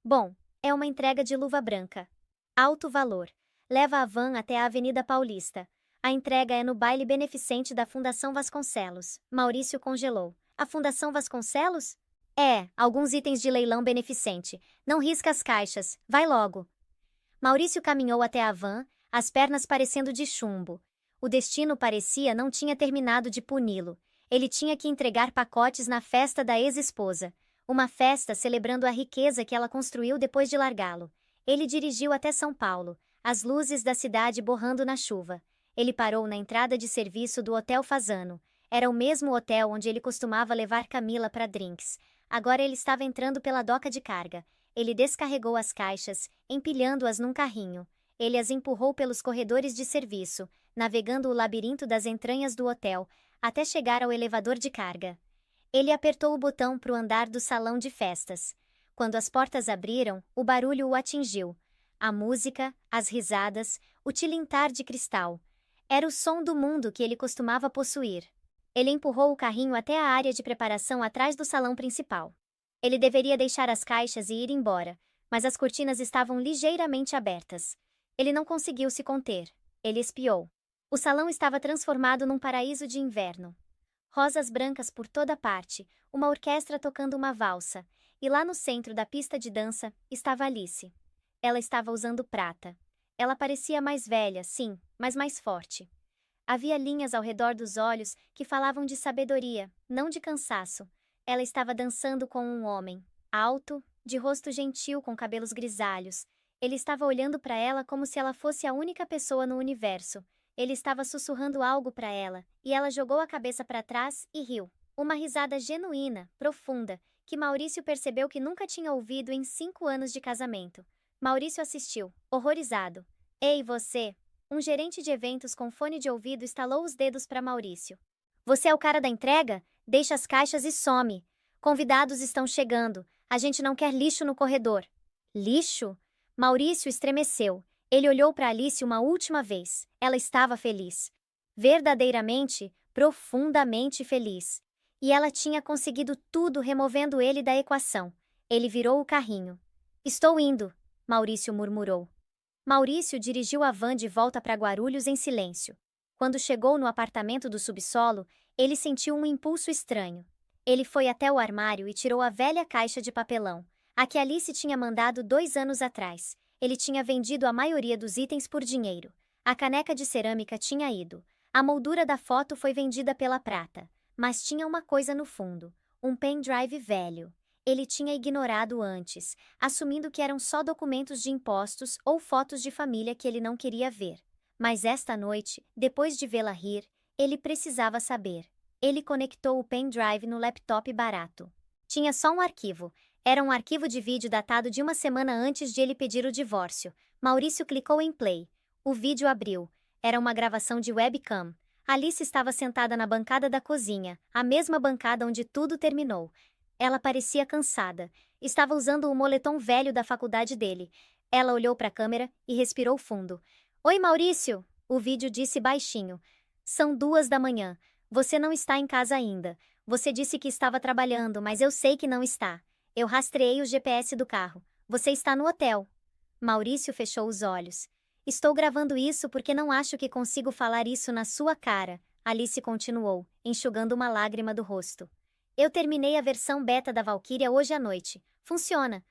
Bom, é uma entrega de luva branca. Alto valor. Leva a van até a Avenida Paulista. A entrega é no baile beneficente da Fundação Vasconcelos. Maurício congelou. A Fundação Vasconcelos? É, alguns itens de leilão beneficente. Não risca as caixas. Vai logo. Maurício caminhou até a van, as pernas parecendo de chumbo. O destino parecia não tinha terminado de puni-lo. Ele tinha que entregar pacotes na festa da ex-esposa. Uma festa celebrando a riqueza que ela construiu depois de largá-lo. Ele dirigiu até São Paulo, as luzes da cidade borrando na chuva. Ele parou na entrada de serviço do Hotel Fasano. Era o mesmo hotel onde ele costumava levar Camila para drinks. Agora ele estava entrando pela doca de carga. Ele descarregou as caixas, empilhando-as num carrinho. Ele as empurrou pelos corredores de serviço, navegando o labirinto das entranhas do hotel, até chegar ao elevador de carga. Ele apertou o botão para o andar do salão de festas. Quando as portas abriram, o barulho o atingiu. A música, as risadas, o tilintar de cristal. Era o som do mundo que ele costumava possuir. Ele empurrou o carrinho até a área de preparação atrás do salão principal. Ele deveria deixar as caixas e ir embora, mas as cortinas estavam ligeiramente abertas. Ele não conseguiu se conter. Ele espiou. O salão estava transformado num paraíso de inverno. Rosas brancas por toda parte, uma orquestra tocando uma valsa, e lá no centro da pista de dança estava Alice. Ela estava usando prata. Ela parecia mais velha, sim, mas mais forte. Havia linhas ao redor dos olhos que falavam de sabedoria, não de cansaço. Ela estava dançando com um homem, alto, de rosto gentil com cabelos grisalhos. Ele estava olhando para ela como se ela fosse a única pessoa no universo. Ele estava sussurrando algo para ela, e ela jogou a cabeça para trás e riu. Uma risada genuína, profunda, que Maurício percebeu que nunca tinha ouvido em 5 anos de casamento. Maurício assistiu, horrorizado. Ei, você! Um gerente de eventos com fone de ouvido estalou os dedos para Maurício. Você é o cara da entrega? Deixa as caixas e some. Convidados estão chegando. A gente não quer lixo no corredor. Lixo? Maurício estremeceu. Ele olhou para Alice uma última vez. Ela estava feliz. Verdadeiramente, profundamente feliz. E ela tinha conseguido tudo removendo ele da equação. Ele virou o carrinho. Estou indo, Maurício murmurou. Maurício dirigiu a van de volta para Guarulhos em silêncio. Quando chegou no apartamento do subsolo, ele sentiu um impulso estranho. Ele foi até o armário e tirou a velha caixa de papelão, a que Alice tinha mandado 2 anos atrás. Ele tinha vendido a maioria dos itens por dinheiro. A caneca de cerâmica tinha ido. A moldura da foto foi vendida pela prata. Mas tinha uma coisa no fundo, um pendrive velho. Ele tinha ignorado antes, assumindo que eram só documentos de impostos ou fotos de família que ele não queria ver. Mas esta noite, depois de vê-la rir, ele precisava saber. Ele conectou o pendrive no laptop barato. Tinha só um arquivo. Era um arquivo de vídeo datado de 1 semana antes de ele pedir o divórcio. Maurício clicou em play. O vídeo abriu. Era uma gravação de webcam. Alice estava sentada na bancada da cozinha, a mesma bancada onde tudo terminou. Ela parecia cansada. Estava usando o moletom velho da faculdade dele. Ela olhou para a câmera e respirou fundo. Oi, Maurício! O vídeo disse baixinho. São 2 da manhã. Você não está em casa ainda. Você disse que estava trabalhando, mas eu sei que não está. Eu rastreei o GPS do carro. Você está no hotel. Maurício fechou os olhos. Estou gravando isso porque não acho que consigo falar isso na sua cara, Alice continuou, enxugando uma lágrima do rosto. Eu terminei a versão beta da Valkyria hoje à noite. Funciona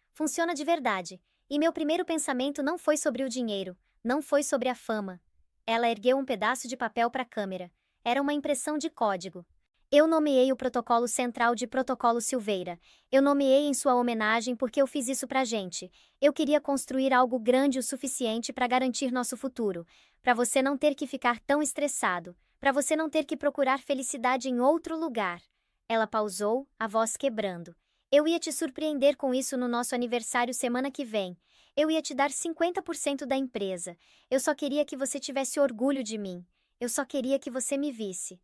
de verdade. E meu primeiro pensamento não foi sobre o dinheiro, não foi sobre a fama. Ela ergueu um pedaço de papel para a câmera. Era uma impressão de código. Eu nomeei o protocolo central de Protocolo Silveira. Eu nomeei em sua homenagem porque eu fiz isso pra gente. Eu queria construir algo grande o suficiente para garantir nosso futuro. Para você não ter que ficar tão estressado. Para você não ter que procurar felicidade em outro lugar. Ela pausou, a voz quebrando. Eu ia te surpreender com isso no nosso aniversário semana que vem. Eu ia te dar 50% da empresa. Eu só queria que você tivesse orgulho de mim. Eu só queria que você me visse.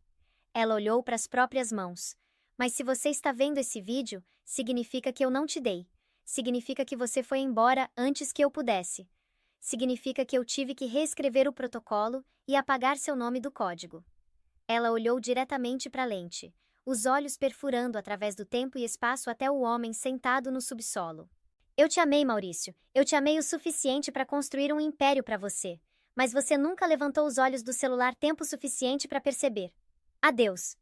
Ela olhou para as próprias mãos. Mas se você está vendo esse vídeo, significa que eu não te dei. Significa que você foi embora antes que eu pudesse. Significa que eu tive que reescrever o protocolo e apagar seu nome do código. Ela olhou diretamente para a lente, os olhos perfurando através do tempo e espaço até o homem sentado no subsolo. Eu te amei, Maurício. Eu te amei o suficiente para construir um império para você. Mas você nunca levantou os olhos do celular tempo suficiente para perceber. Adeus.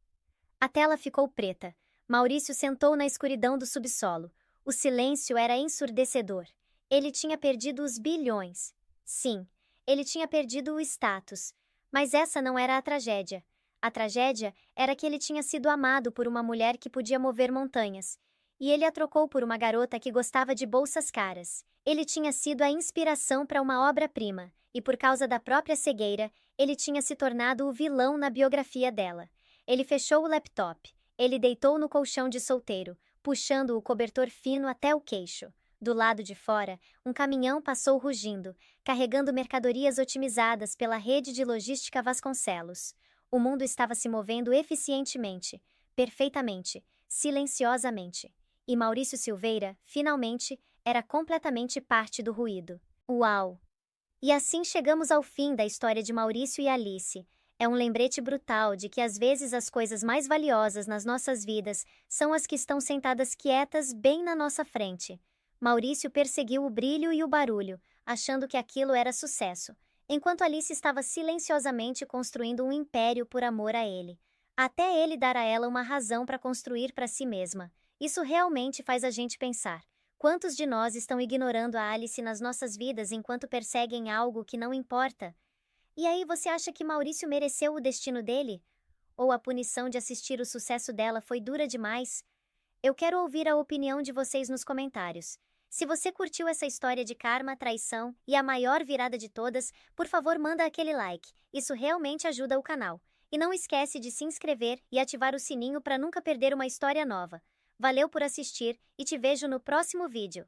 A tela ficou preta. Maurício sentou na escuridão do subsolo. O silêncio era ensurdecedor. Ele tinha perdido os bilhões. Sim, ele tinha perdido o status. Mas essa não era a tragédia. A tragédia era que ele tinha sido amado por uma mulher que podia mover montanhas. E ele a trocou por uma garota que gostava de bolsas caras. Ele tinha sido a inspiração para uma obra-prima. E por causa da própria cegueira, ele tinha se tornado o vilão na biografia dela. Ele fechou o laptop. Ele deitou no colchão de solteiro, puxando o cobertor fino até o queixo. Do lado de fora, um caminhão passou rugindo. carregando mercadorias otimizadas pela rede de logística Vasconcelos. O mundo estava se movendo eficientemente, perfeitamente, silenciosamente. E Maurício Silveira, finalmente, era completamente parte do ruído. Uau! E assim chegamos ao fim da história de Maurício e Alice. É um lembrete brutal de que às vezes as coisas mais valiosas nas nossas vidas são as que estão sentadas quietas bem na nossa frente. Maurício perseguiu o brilho e o barulho, achando que aquilo era sucesso, enquanto Alice estava silenciosamente construindo um império por amor a ele. Até ele dar a ela uma razão para construir para si mesma. Isso realmente faz a gente pensar. Quantos de nós estão ignorando a Alice nas nossas vidas enquanto perseguem algo que não importa? E aí você acha que Maurício mereceu o destino dele? Ou a punição de assistir o sucesso dela foi dura demais? Eu quero ouvir a opinião de vocês nos comentários. Se você curtiu essa história de karma, traição e a maior virada de todas, por favor manda aquele like, isso realmente ajuda o canal. E não esquece de se inscrever e ativar o sininho para nunca perder uma história nova. Valeu por assistir e te vejo no próximo vídeo.